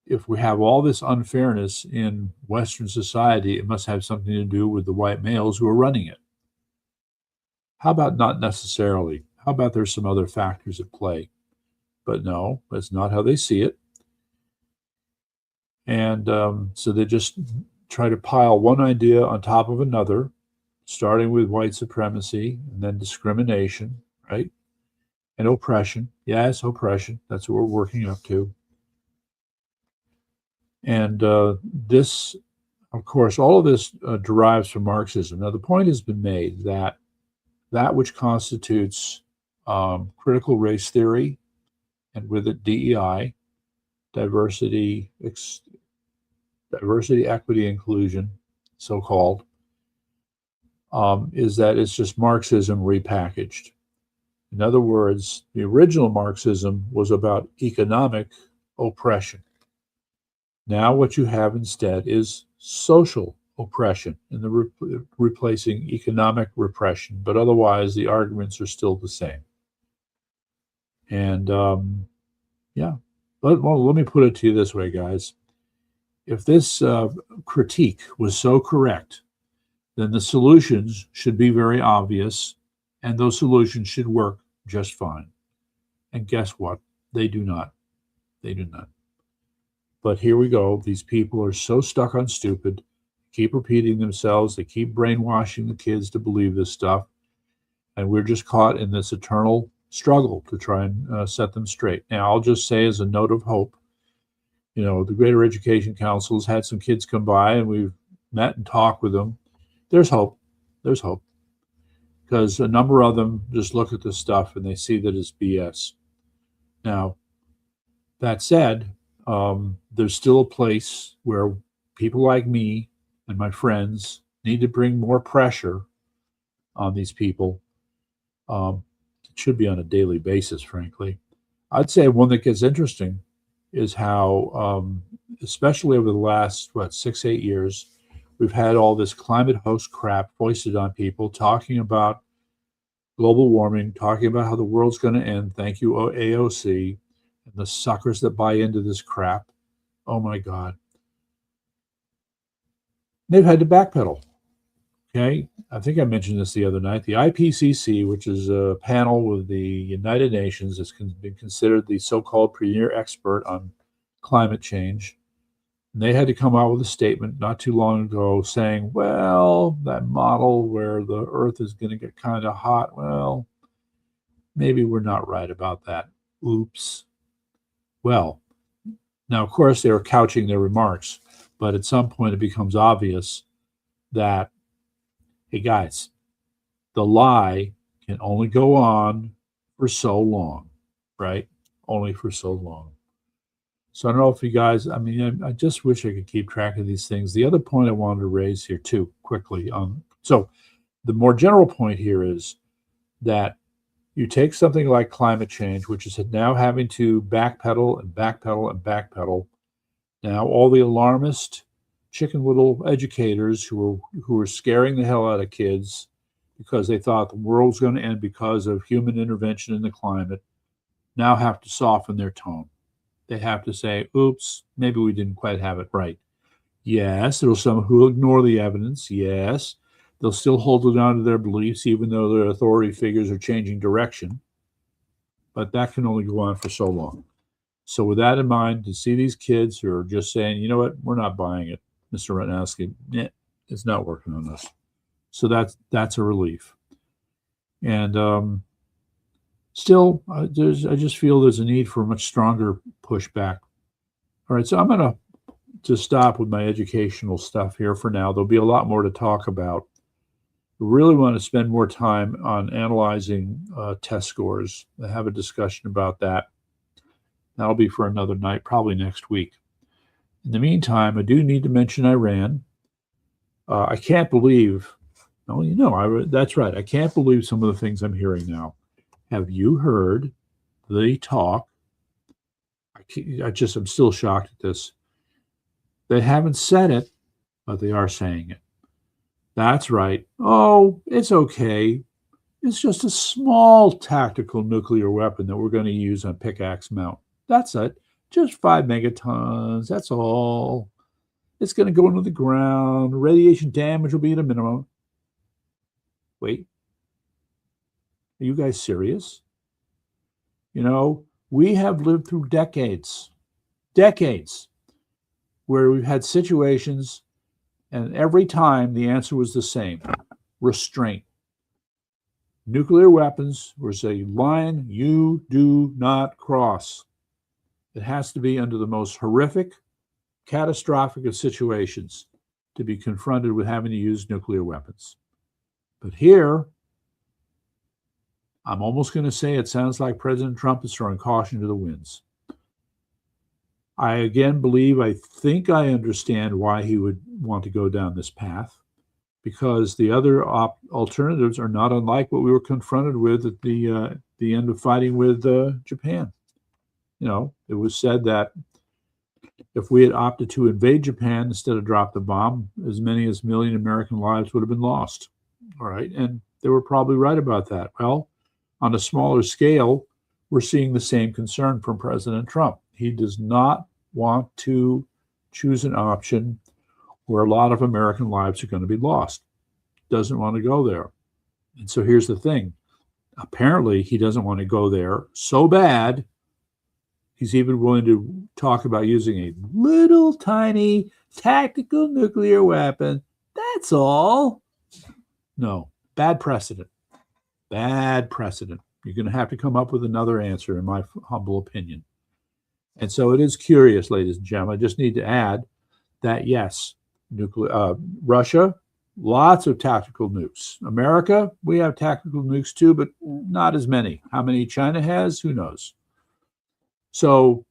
if we have all this unfairness in Western society, it must have something to do with the white males who are running it. How about not necessarily? How about there's some other factors at play? But no, that's not how they see it. And so they just try to pile one idea on top of another, starting with white supremacy and then discrimination, right? And oppression. Yes, oppression. That's what we're working up to. And this of course, all of this derives from Marxism. Now, the point has been made that that which constitutes critical race theory, and with it DEI, diversity, equity, inclusion, so-called, is that it's just Marxism repackaged. In other words, the original Marxism was about economic oppression. Now what you have instead is social oppression, and the replacing economic repression, but otherwise the arguments are still the same. And yeah, well, let me put it to you this way, guys. If this critique was so correct, then the solutions should be very obvious, and those solutions should work just fine. And guess what? They do not. They do not. But here we go. These people are so stuck on stupid, keep repeating themselves. They keep brainwashing the kids to believe this stuff. And we're just caught in this eternal struggle to try and set them straight. Now, I'll just say as a note of hope, you know, the Greater Education Council has had some kids come by and we've met and talked with them. There's hope. There's hope. Because a number of them just look at this stuff and they see that it's BS. Now, that said, there's still a place where people like me and my friends need to bring more pressure on these people. It should be on a daily basis, frankly. I'd say one that gets interesting is how, especially over the last, 6-8 years, we've had all this climate hoax crap foisted on people, talking about global warming, talking about how the world's going to end. Thank you, AOC, and the suckers that buy into this crap. Oh my God. They've had to backpedal. Okay. I think I mentioned this the other night. The IPCC, which is a panel with the United Nations, has been considered the so-called premier expert on climate change. And they had to come out with a statement not too long ago saying, well, that model where the Earth is going to get kind of hot, well, maybe we're not right about that. Oops. Well, now, of course, they were couching their remarks, but at some point it becomes obvious that, hey, guys, the lie can only go on for so long, right? Only for so long. So I don't know if you guys, I just wish I could keep track of these things. The other point I wanted to raise here too, quickly. So the more general point here is that you take something like climate change, which is now having to backpedal and backpedal and backpedal. Now all the alarmist chicken little educators who are scaring the hell out of kids because they thought the world's going to end because of human intervention in the climate now have to soften their tone. They have to say, oops, maybe we didn't quite have it right. Yes, there are some who will ignore the evidence. Yes, they'll still hold it on to their beliefs, even though their authority figures are changing direction. But that can only go on for so long. So with that in mind, to see these kids who are just saying, you know what, we're not buying it, Mr. Ratnowski, it's not working on us. So that's a relief. And still, I just feel there's a need for a much stronger pushback. All right, so I'm going to just stop with my educational stuff here for now. There'll be a lot more to talk about. We really want to spend more time on analyzing test scores. I have a discussion about that. That'll be for another night, probably next week. In the meantime, I do need to mention Iran. I can't believe, that's right. I can't believe some of the things I'm hearing now. Have you heard the talk? I'm still shocked at this. They haven't said it, but they are saying it. That's right. Oh, it's okay. It's just a small tactical nuclear weapon that we're going to use on Pickaxe Mountain. That's it. Just 5 megatons. That's all. It's going to go into the ground. Radiation damage will be at a minimum. Wait. Are you guys serious? You know, we have lived through decades where we've had situations, and every time the answer was the same: restraint. Nuclear weapons was a line you do not cross. It has to be under the most horrific, catastrophic of situations. to be confronted with having to use nuclear weapons. But here, I'm almost going to say it sounds like President Trump is throwing caution to the winds. I again believe, I think I understand why he would want to go down this path, because the other alternatives are not unlike what we were confronted with at the end of fighting with Japan. You know, it was said that if we had opted to invade Japan instead of drop the bomb, as many as 1 million American lives would have been lost. All right. And they were probably right about that. Well, on a smaller scale, we're seeing the same concern from President Trump. He does not want to choose an option where a lot of American lives are going to be lost. Doesn't want to go there. And so here's the thing. Apparently, he doesn't want to go there so bad, he's even willing to talk about using a little tiny tactical nuclear weapon. That's all. No, bad precedent. Bad precedent. You're going to have to come up with another answer, in my humble opinion. And so it is curious, ladies and gentlemen. I just need to add that, yes, Russia, lots of tactical nukes. America, we have tactical nukes too, but not as many. How many China has, who knows? So,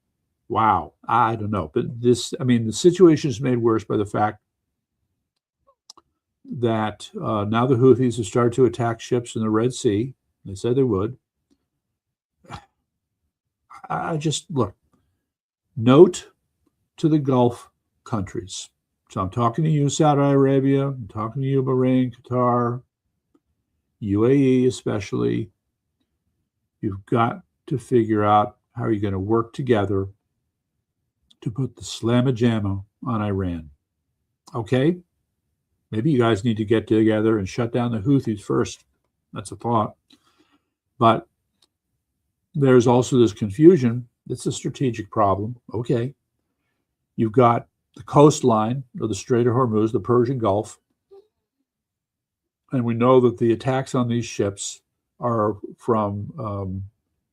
wow, I don't know. But this, I mean, the situation is made worse by the fact that now the Houthis have started to attack ships in the Red Sea. They said they would. I just, look, note to the Gulf countries. So I'm talking to you, Saudi Arabia. I'm talking to you, Bahrain, Qatar, UAE especially. You've got to figure out how you're going to work together to put the slamma-jamma on Iran. Okay? Maybe you guys need to get together and shut down the Houthis first. That's a thought. But there's also this confusion. It's a strategic problem. Okay. You've got the coastline of the Strait of Hormuz, the Persian Gulf. And we know that the attacks on these ships are from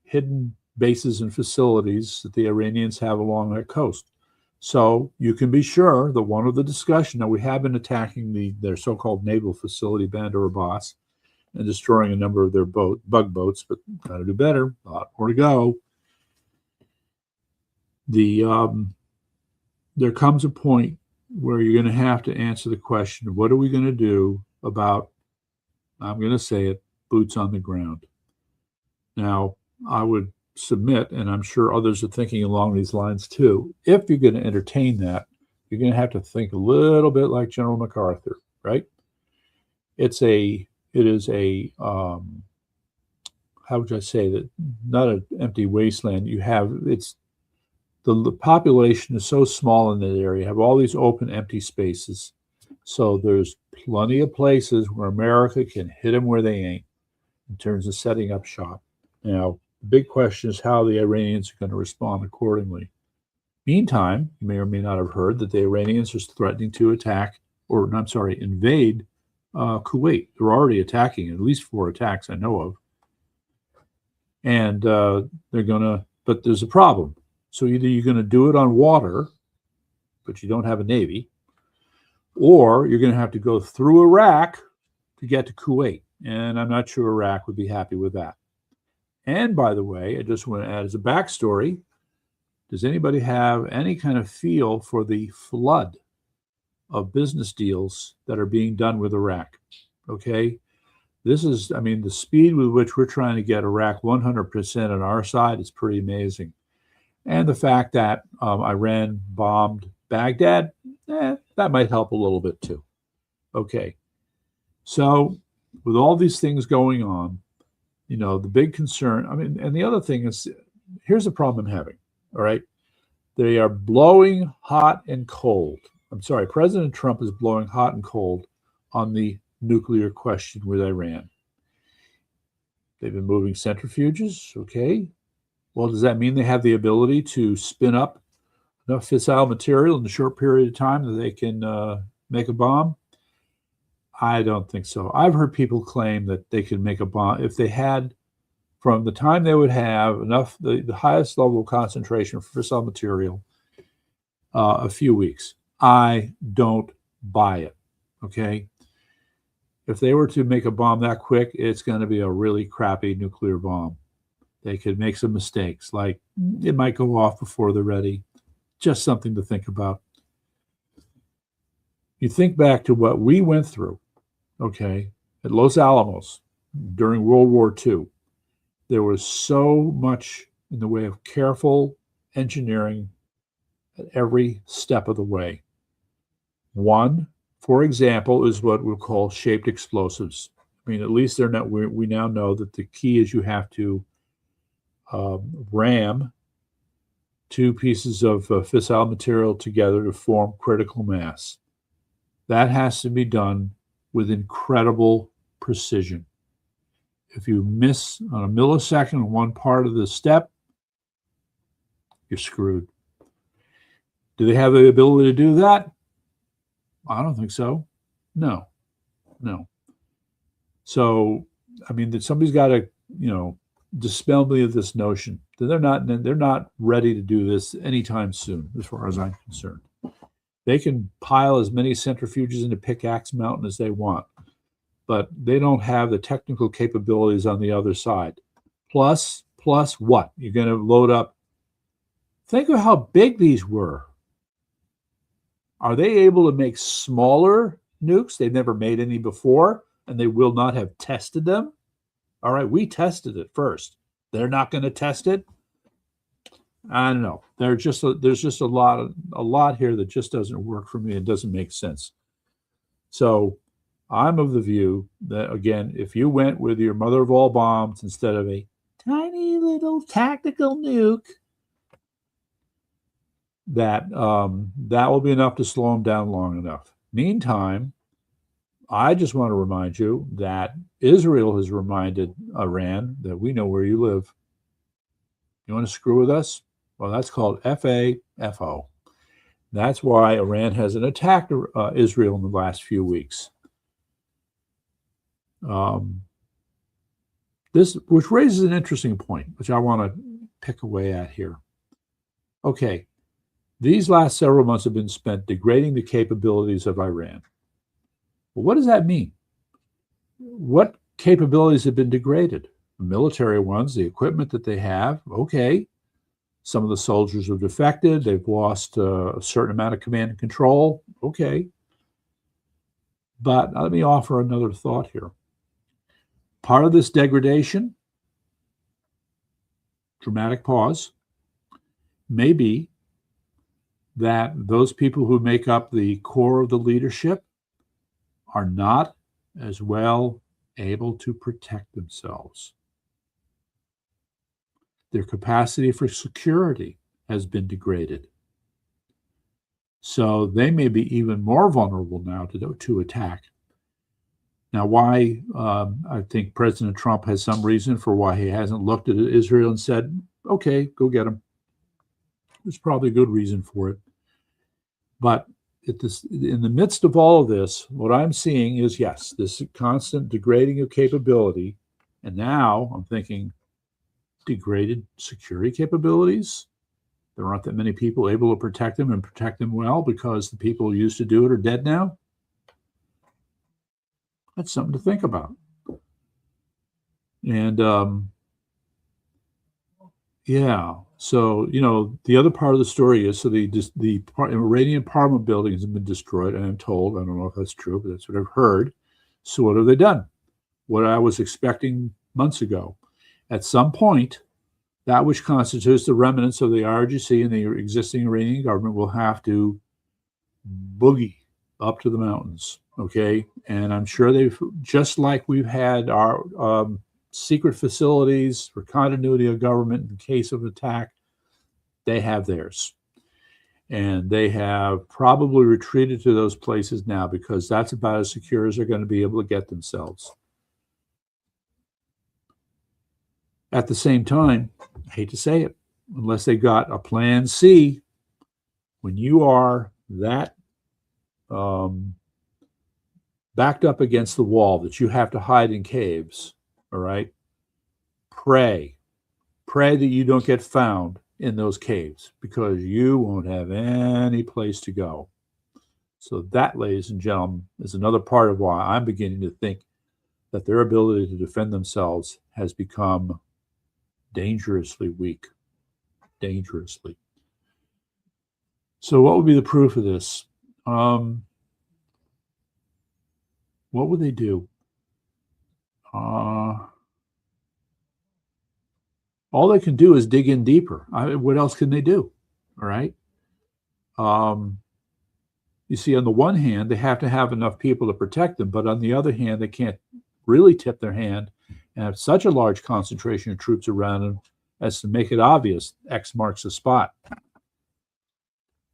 hidden bases and facilities that the Iranians have along their coast. So you can be sure that one of the discussion, now we have been attacking their so-called naval facility, Bandar Abbas, and destroying a number of their bug boats, but got to do better, a lot more to go. There comes a point where you're going to have to answer the question, what are we going to do about, I'm going to say it, boots on the ground? Now, I would submit, and I'm sure others are thinking along these lines too, if you're going to entertain that, you're going to have to think a little bit like General MacArthur, right? It is a how would I say that, not an empty wasteland. The population is so small in that area, you have all these open, empty spaces. So there's plenty of places where America can hit them where they ain't in terms of setting up shop. Now, the big question is how the Iranians are going to respond accordingly. Meantime, you may or may not have heard that the Iranians are threatening to invade Kuwait. They're already attacking, at least 4 attacks I know of. And but there's a problem. So either you're going to do it on water, but you don't have a navy, or you're going to have to go through Iraq to get to Kuwait. And I'm not sure Iraq would be happy with that. And by the way, I just want to add as a backstory, does anybody have any kind of feel for the flood of business deals that are being done with Iraq? Okay. This is, I mean, the speed with which we're trying to get Iraq 100% on our side is pretty amazing. And the fact that Iran bombed Baghdad, that might help a little bit too. Okay. So with all these things going on, you know, the big concern, I mean, and the other thing is, here's the problem I'm having, all right? They are blowing hot and cold. I'm sorry, President Trump is blowing hot and cold on the nuclear question with Iran. They've been moving centrifuges, okay. Well, does that mean they have the ability to spin up enough fissile material in a short period of time that they can make a bomb? I don't think so. I've heard people claim that they could make a bomb if they had, from the time they would have enough, the highest level of concentration for fissile material, a few weeks. I don't buy it. Okay. If they were to make a bomb that quick, it's going to be a really crappy nuclear bomb. They could make some mistakes, like it might go off before they're ready. Just something to think about. You think back to what we went through, okay, at Los Alamos during World War II. There was so much in the way of careful engineering at every step of the way. One, for example, is what we'll call shaped explosives. I mean, at least they're not. We now know that the key is you have to ram two pieces of fissile material together to form critical mass. That has to be done with incredible precision. If you miss on a millisecond on one part of the step, you're screwed. Do they have the ability to do that? I don't think so. No. So, I mean, that somebody's got to, dispel me of this notion that they're not ready to do this anytime soon, as far as I'm concerned. They can pile as many centrifuges into Pickaxe Mountain as they want, but they don't have the technical capabilities on the other side. Plus what? You're going to load up. Think of how big these were. Are they able to make smaller nukes? They've never made any before, and they will not have tested them. All right, we tested it first. They're not going to test it. I don't know. There's just a lot here that just doesn't work for me. It doesn't make sense. So I'm of the view that, again, if you went with your mother of all bombs instead of a tiny little tactical nuke, that will be enough to slow them down long enough. Meantime, I just want to remind you that Israel has reminded Iran that we know where you live. You want to screw with us? Well, that's called FAFO. That's why Iran hasn't attacked Israel in the last few weeks. Which raises an interesting point, which I want to pick away at here. Okay, these last several months have been spent degrading the capabilities of Iran. Well, what does that mean? What capabilities have been degraded? The military ones, the equipment that they have, okay. Some of the soldiers have defected. They've lost a certain amount of command and control. Okay. But let me offer another thought here. Part of this degradation, dramatic pause, may be that those people who make up the core of the leadership are not as well able to protect themselves. Their capacity for security has been degraded. So they may be even more vulnerable now to attack. Now, why I think President Trump has some reason for why he hasn't looked at Israel and said, okay, go get them. There's probably a good reason for it. But in the midst of all of this, what I'm seeing is, yes, this constant degrading of capability. And now I'm thinking, degraded security capabilities? There aren't that many people able to protect them and protect them well because the people who used to do it are dead now? That's something to think about. And yeah, so, the other part of the story is, so the Iranian Parliament buildings have been destroyed, and I'm told, I don't know if that's true, but that's what I've heard. So what have they done? What I was expecting months ago. At some point, that which constitutes the remnants of the IRGC and the existing Iranian government will have to boogie up to the mountains, okay? And I'm sure just like we've had our secret facilities for continuity of government in case of attack, they have theirs. And they have probably retreated to those places now because that's about as secure as they're going to be able to get themselves. At the same time, I hate to say it, unless they got a plan C, when you are that backed up against the wall that you have to hide in caves, all right, pray that you don't get found in those caves because you won't have any place to go. So that, ladies and gentlemen, is another part of why I'm beginning to think that their ability to defend themselves has become dangerously weak. Dangerously. So what would be the proof of this? What would they do? All they can do is dig in deeper. What else can they do? All right. You see, on the one hand, they have to have enough people to protect them, but on the other hand, they can't really tip their hand and have such a large concentration of troops around them as to make it obvious X marks the spot.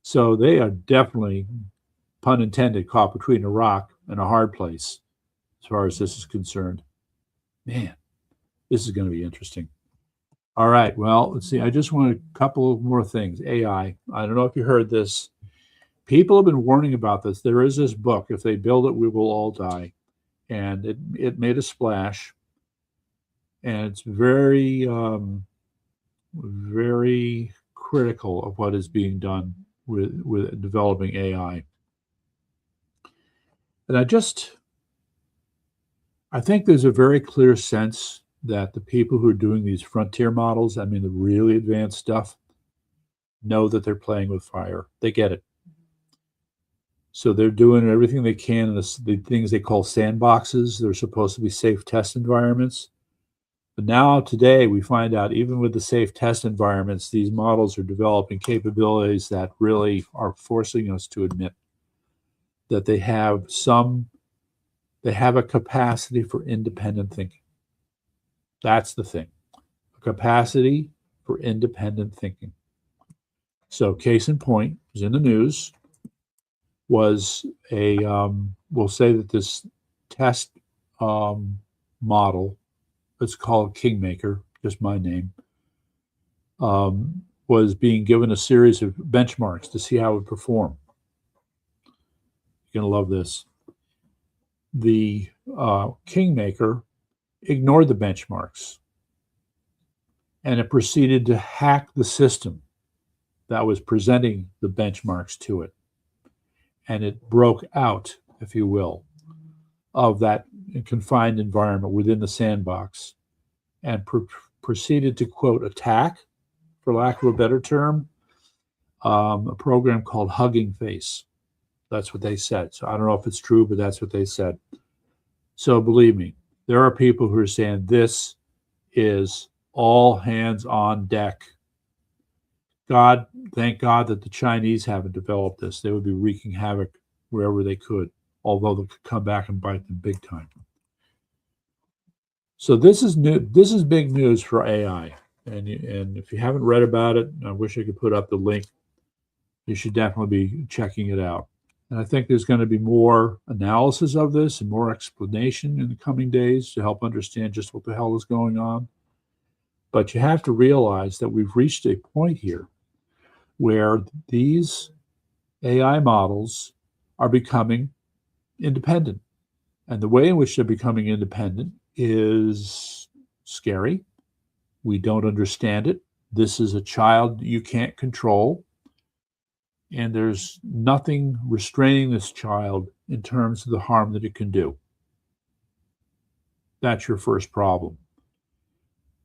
So they are definitely, pun intended, caught between a rock and a hard place as far as this is concerned. Man, this is going to be interesting. All right, well, let's see. I just want a couple of more things. AI. I don't know if you heard this. People have been warning about this. There is this book, If They Build It, We Will All Die. And it made a splash. And it's very, very critical of what is being done with developing AI. And I think there's a very clear sense that the people who are doing these frontier models, I mean, the really advanced stuff, know that they're playing with fire. They get it. So they're doing everything they can in the things they call sandboxes. They're supposed to be safe test environments. But now today we find out even with the safe test environments, these models are developing capabilities that really are forcing us to admit that they have a capacity for independent thinking. That's the thing, a capacity for independent thinking. So case in point, was in the news, was we'll say that this test model, it's called Kingmaker, just my name, was being given a series of benchmarks to see how it would perform. You're going to love this. The Kingmaker ignored the benchmarks, and it proceeded to hack the system that was presenting the benchmarks to it. And it broke out, if you will, of that confined environment within the sandbox and proceeded to, quote, attack, for lack of a better term, a program called Hugging Face. That's what they said. So I don't know if it's true, but that's what they said. So believe me, there are people who are saying this is all hands on deck. Thank God that the Chinese haven't developed this. They would be wreaking havoc wherever they could, although they could come back and bite them big time. So this is new. This is big news for AI. And if you haven't read about it, I wish I could put up the link. You should definitely be checking it out. And I think there's going to be more analysis of this and more explanation in the coming days to help understand just what the hell is going on. But you have to realize that we've reached a point here where these AI models are becoming independent. And the way in which they're becoming independent is scary. We don't understand it. This is a child you can't control. And there's nothing restraining this child in terms of the harm that it can do. That's your first problem.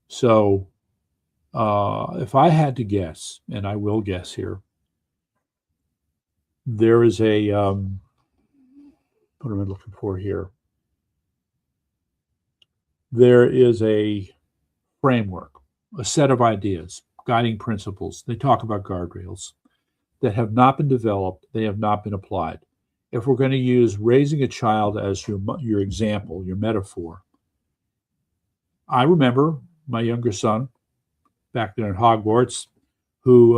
So if I had to guess, and I will guess here, there is a, what am I looking for here? There is a framework, a set of ideas, guiding principles. They talk about guardrails that have not been developed. They have not been applied. If we're going to use raising a child as your example, your metaphor, I remember my younger son back there at Hogwarts, who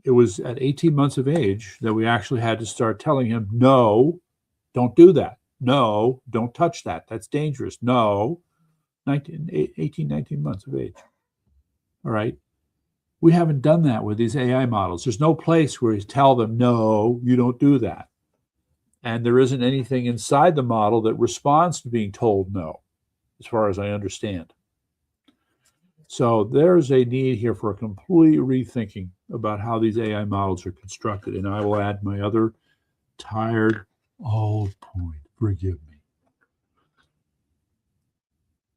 it was at 18 months of age that we actually had to start telling him, no, don't do that. No, don't touch that. That's dangerous. No, 18, 19 months of age. All right. We haven't done that with these AI models. There's no place where you tell them, no, you don't do that. And there isn't anything inside the model that responds to being told no, as far as I understand. So there's a need here for a complete rethinking about how these AI models are constructed. And I will add my other tired old point. Forgive me.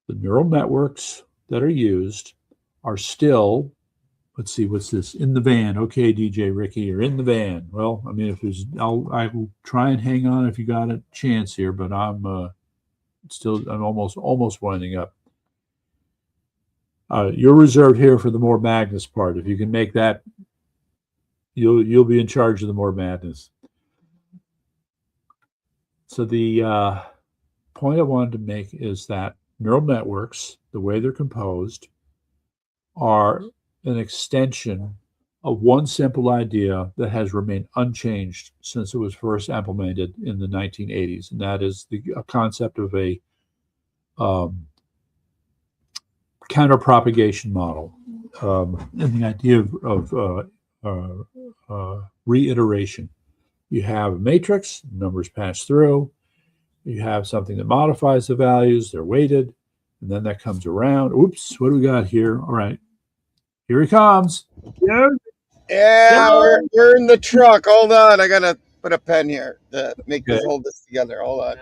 The neural networks that are used are still, let's see, what's this? In the van. Okay, DJ Ricky, you're in the van. Well, I mean, if there's, I will try and hang on if you got a chance here, but I'm almost winding up. You're reserved here for the more madness part. If you can make that, you'll be in charge of the more madness. So the point I wanted to make is that neural networks, the way they're composed, are an extension of one simple idea that has remained unchanged since it was first implemented in the 1980s, and that is the concept of a counterpropagation model, and the idea of reiteration. You have a matrix, numbers pass through. You have something that modifies the values, they're weighted, and then that comes around. Oops, what do we got here? All right, here he comes. Yeah, we're in the truck. Hold on, I gotta put a pen here to make this hold this together. Hold on.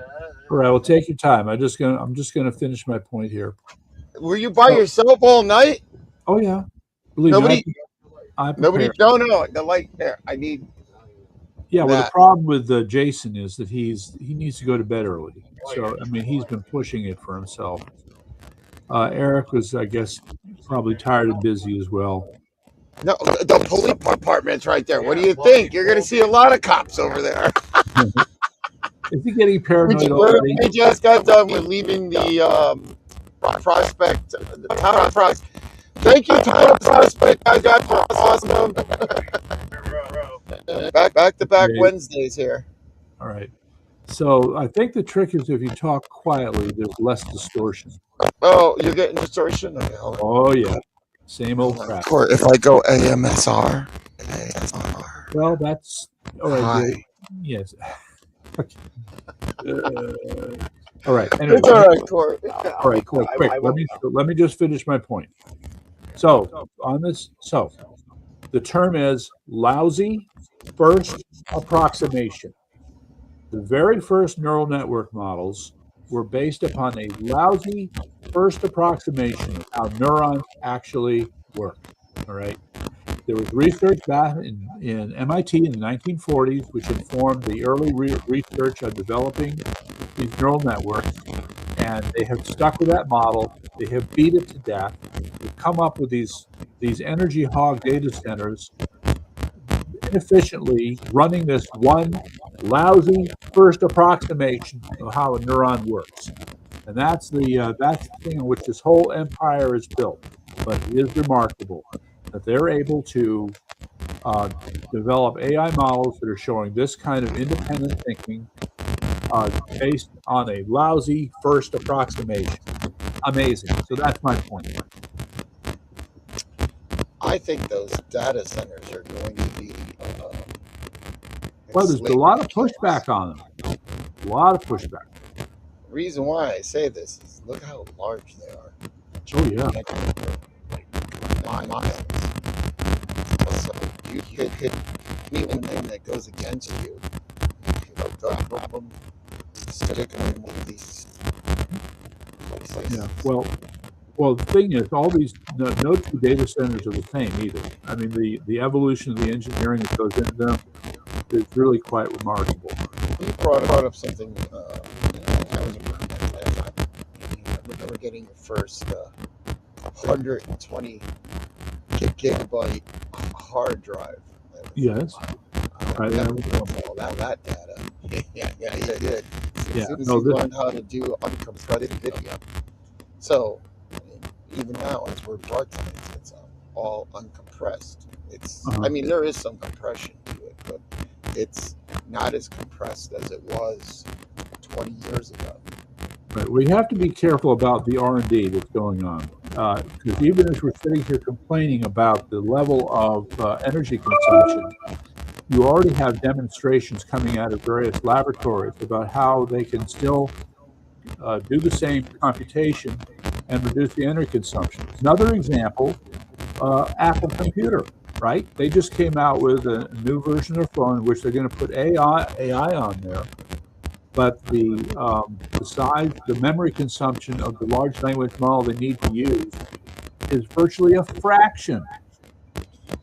All right, well, take your time. I'm just gonna finish my point here. Were you by yourself all night? Oh yeah. Believe nobody. Me, nobody. No. The light there. I need. Yeah, well, the problem with Jason is that he needs to go to bed early. So, I mean, he's been pushing it for himself. Eric was, I guess, probably tired and busy as well. No, the police department's right there. What do you think? You're going to see a lot of cops over there. Is he getting paranoid already? We just got done with leaving the Prospect, the town of Prospect. Thank you, town of Prospect. I got awesome. Back to back Wednesdays here. All right. So I think the trick is if you talk quietly, there's less distortion. Oh, you're getting distortion? Okay, oh yeah. Same old crap. If I go AMSR. Well, that's all right. Yes. All right. Anyway, it's all right, Court. All right, quick. Let me just finish my point. So on this, the term is lousy first approximation. The very first neural network models were based upon a lousy first approximation of how neurons actually work. All right. There was research back in MIT in the 1940s, which informed the early research on developing these neural networks, and they have stuck with that model. They have beat it to death. They've come up with these energy hog data centers, inefficiently running this one lousy first approximation of how a neuron works, and that's the thing on which this whole empire is built. But it is remarkable that they're able to develop AI models that are showing this kind of independent thinking based on a lousy first approximation. Amazing. So that's my point. I think those data centers are going to be. Well, there's a lot of pushback on them. A lot of pushback. The reason why I say this is look how large they are. Oh yeah. Miles. So you could hit anything that goes against you. Stick them in one of these places. Yeah. Well, the thing is, all these no two data centers are the same either. I mean, the evolution of the engineering that goes into them is really quite remarkable. You brought up something. I remember getting the first 120 gigabyte hard drive. Yes. I never all that data. Yeah, you did. As soon as you learned how to do uncompressed video. So, even now, as we're broadcasting, it's all uncompressed. It's, I mean, there is some compression to it, but it's not as compressed as it was 20 years ago. Right. We have to be careful about the R&D that's going on, because even as we're sitting here complaining about the level of energy consumption, you already have demonstrations coming out of various laboratories about how they can still do the same computation and reduce the energy consumption. Another example, Apple Computer, right? They just came out with a new version of their phone in which they're going to put AI on there. But the size, the memory consumption of the large language model they need to use is virtually a fraction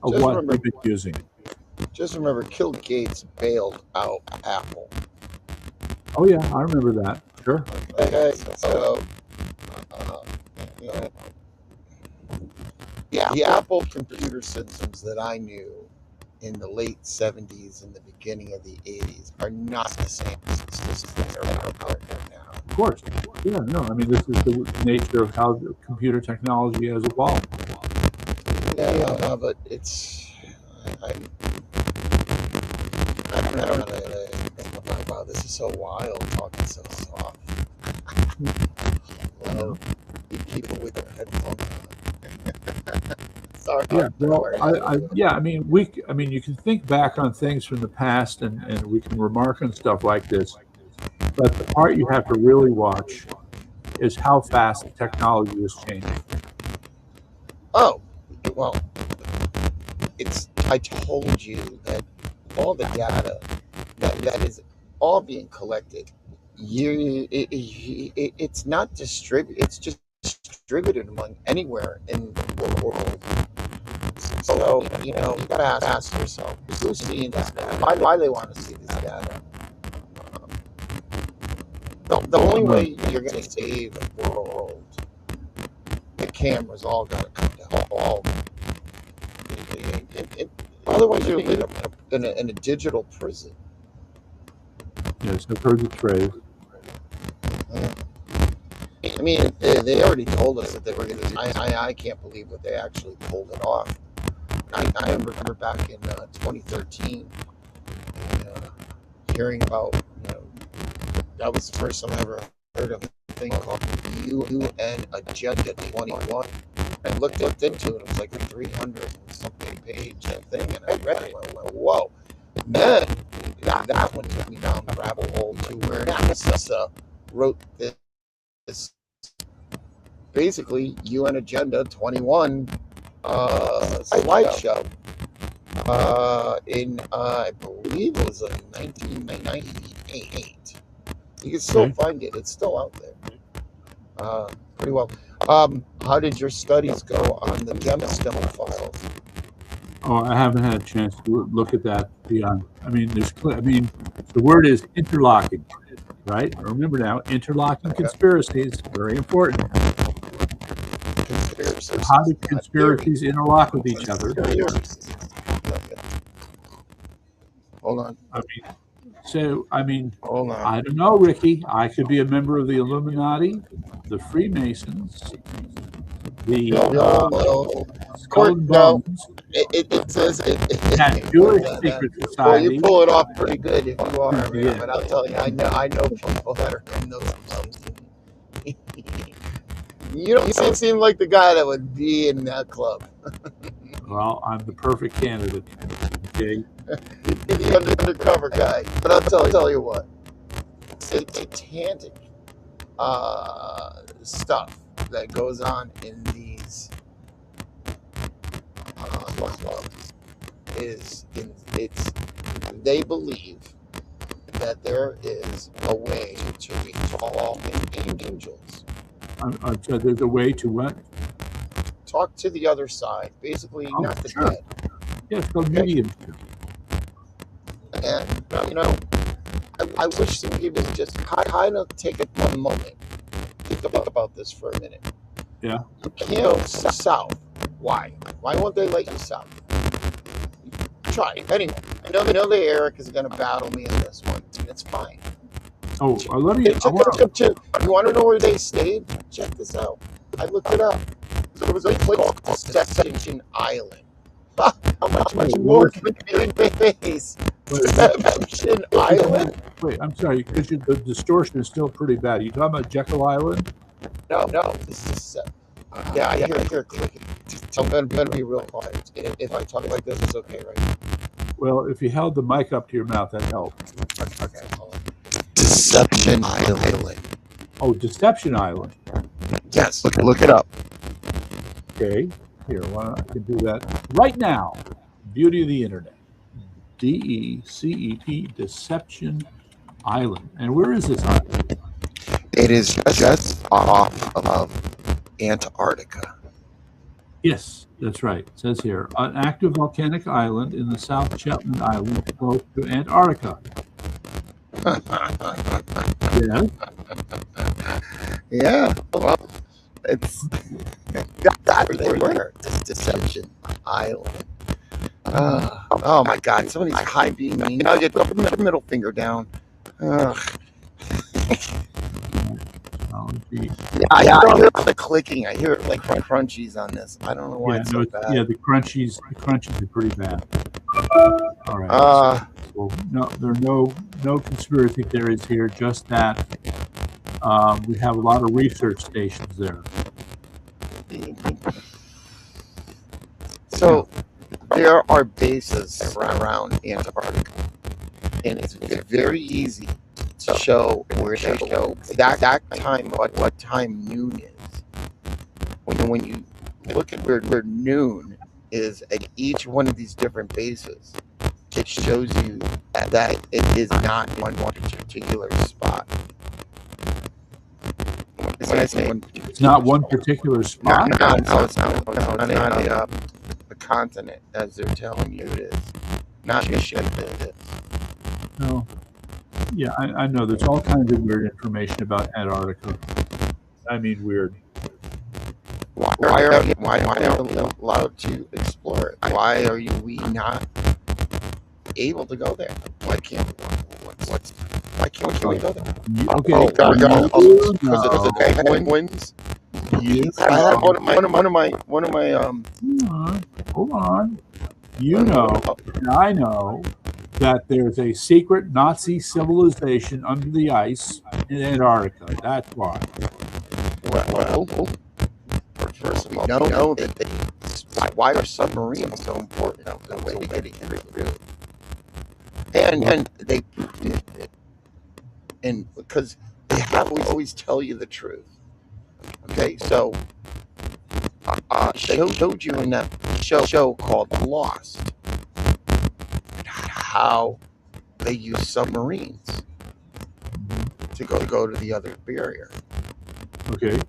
of Just what remember- they've been using. Just remember, Bill Gates bailed out Apple. Oh yeah, I remember that. Sure. Okay, so you know, the Apple computer systems that I knew in the late 70s and the beginning of the 80s are not the same systems that are out there now. Of course. Yeah, no, I mean, this is the nature of how the computer technology has evolved. Yeah, but it's I don't know. Wow, this is so wild. Talking so soft. Well, people with their headphones on. Sorry. Yeah, well, I mean, you can think back on things from the past, and we can remark on stuff like this. But the part you have to really watch is how fast the technology is changing. Oh, well, I told you that all the data that is all being collected, it's not distributed. It's just distributed among anywhere in the world. So you gotta ask yourself, who's seeing this data? Why they want to see this data? The only way you're going to save the world, the cameras all got to come down. All. Otherwise, you're living in a digital prison. Yes, I've heard the phrase. I mean, they already told us that they were going to. I can't believe that they actually pulled it off. I remember back in 2013, hearing about, that was the first time I ever heard of a thing called UN Agenda 21. I looked into it, it was like a 300 and something page thing, and I read it and went, whoa. And then that one took me down the rabbit hole to where NASA wrote this basically UN Agenda 21 slideshow in I believe it was like 1998. You can still find it; it's still out there. Pretty well. How did your studies go on the gemstone files? Oh, I haven't had a chance to look at that beyond. I mean, the word is interlocking, right? Remember now, interlocking conspiracies, very important. Conspiracies. How do conspiracies interlock with each other? Hold on. Hold on. I don't know, Ricky. I could be a member of the Illuminati, the Freemasons, the Skull and Bones, It says that Jewish secret well, society. you pull it off pretty good if you are, man. Yeah. But I'll tell you, I know people that are in those clubs. You don't seem like the guy that would be in that club. Well, I'm the perfect candidate. Okay. You're the undercover guy. But I'll tell you what, satanic stuff that goes on in these clubs they believe that there is a way to reach all angels. I'm sorry, there's a way to what? Talk to the other side, basically, not the sure. dead. Yeah, it's called medium. And I wish some people would just kind of take it one moment. Think about this for a minute. Yeah. You can't go south. Why? Why won't they let you south? Try it. Anyway, I know that Eric is going to battle me in this one. It's fine. Oh, let me. You want to know where they stayed? Check this out. I looked it up. There was a place called Deception Island. How much more can it be? Deception Island? Wait, I'm sorry, because the distortion is still pretty bad. You talking about Jekyll Island? No. This is yeah, I hear clicking. I'm going to be real quiet. If I talk like this, it's okay, right? Well, if you held the mic up to your mouth, that helped. Okay, hold on. Deception Island. Oh, Deception Island. Yes, look it up. Okay, here, why don't I can do that right now. Beauty of the internet. DECEP, Deception Island. And where is this island? It is just off of Antarctica. Yes, that's right. It says here, an active volcanic island in the South Shetland Islands close to Antarctica. Yeah. Yeah, well, it's that's where they were. This Deception Island. Oh my God! Somebody's high beaming. I'll get the middle finger down. Yeah, I hear the clicking. I hear it like crunchies on this. I don't know why it's so bad. Yeah, the crunchies are pretty bad. All right. So, no, there are no conspiracy theories here. Just that we have a lot of research stations there. So there are bases around Antarctica, and it's very easy to show where they show exact time, what time noon is. When you look at where noon is at each one of these different bases, it shows you that it is not in one particular spot. When I say it's not one particular spot. No, it's not. No, it's not a continent, as they're telling you it is. Not Michigan, it is. No. Yeah, I know. There's all kinds of weird information about Antarctica. I mean, weird. Why are we allowed to explore it? Why are we not able to go there? Why can't we go there? Okay. Because of the penguins. I have one of my hold on. You know, and I know that there's a secret Nazi civilization under the ice in Antarctica. That's why. Well, first of all, know that why are submarines so important? The way they get through. And they proved it. And because they always tell you the truth. Okay, so they showed you in that show called Lost how they use submarines to go to the other barrier. Okay.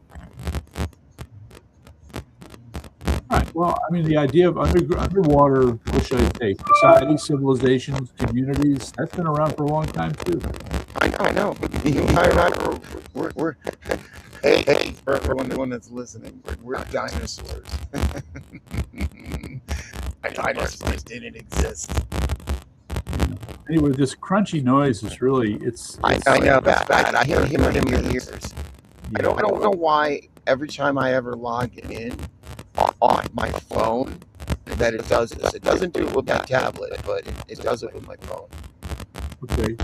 All right. Well, I mean, the idea of underwater, what should I say, society, civilizations, communities, that's been around for a long time, too. I know. We're hey, for everyone that's listening, we're dinosaurs. Dinosaurs didn't exist. Anyway, this crunchy noise is really, I know that. I hear him in your ears. I don't know why every time I ever log in on my phone that it does this. It doesn't do it with my tablet, but it does it with my phone. Okay.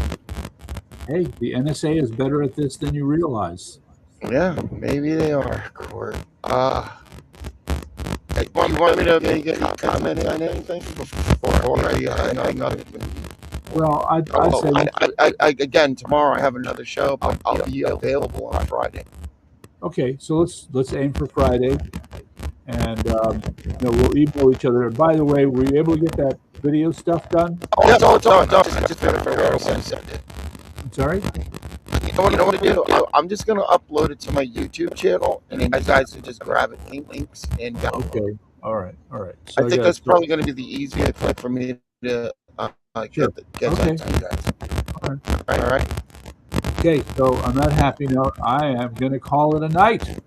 Hey, the NSA is better at this than you realize. Yeah, maybe they are, Court. You want me to make any comment on anything before I hang up? Well, I'd say again, tomorrow I have another show, but I'll be available on Friday. Okay, so let's aim for Friday, and we'll email each other. And by the way, were you able to get that video stuff done? Oh, yeah, no. I just better figure out how to send it. I'm sorry? You know what I'm going to do? I'm just going to upload it to my YouTube channel, and then you guys can just grab it, links, and download. Okay, all right. So I think that's probably going to be the easiest way for me to get that to you guys. All right. Okay, so on that happy note, I am going to call it a night.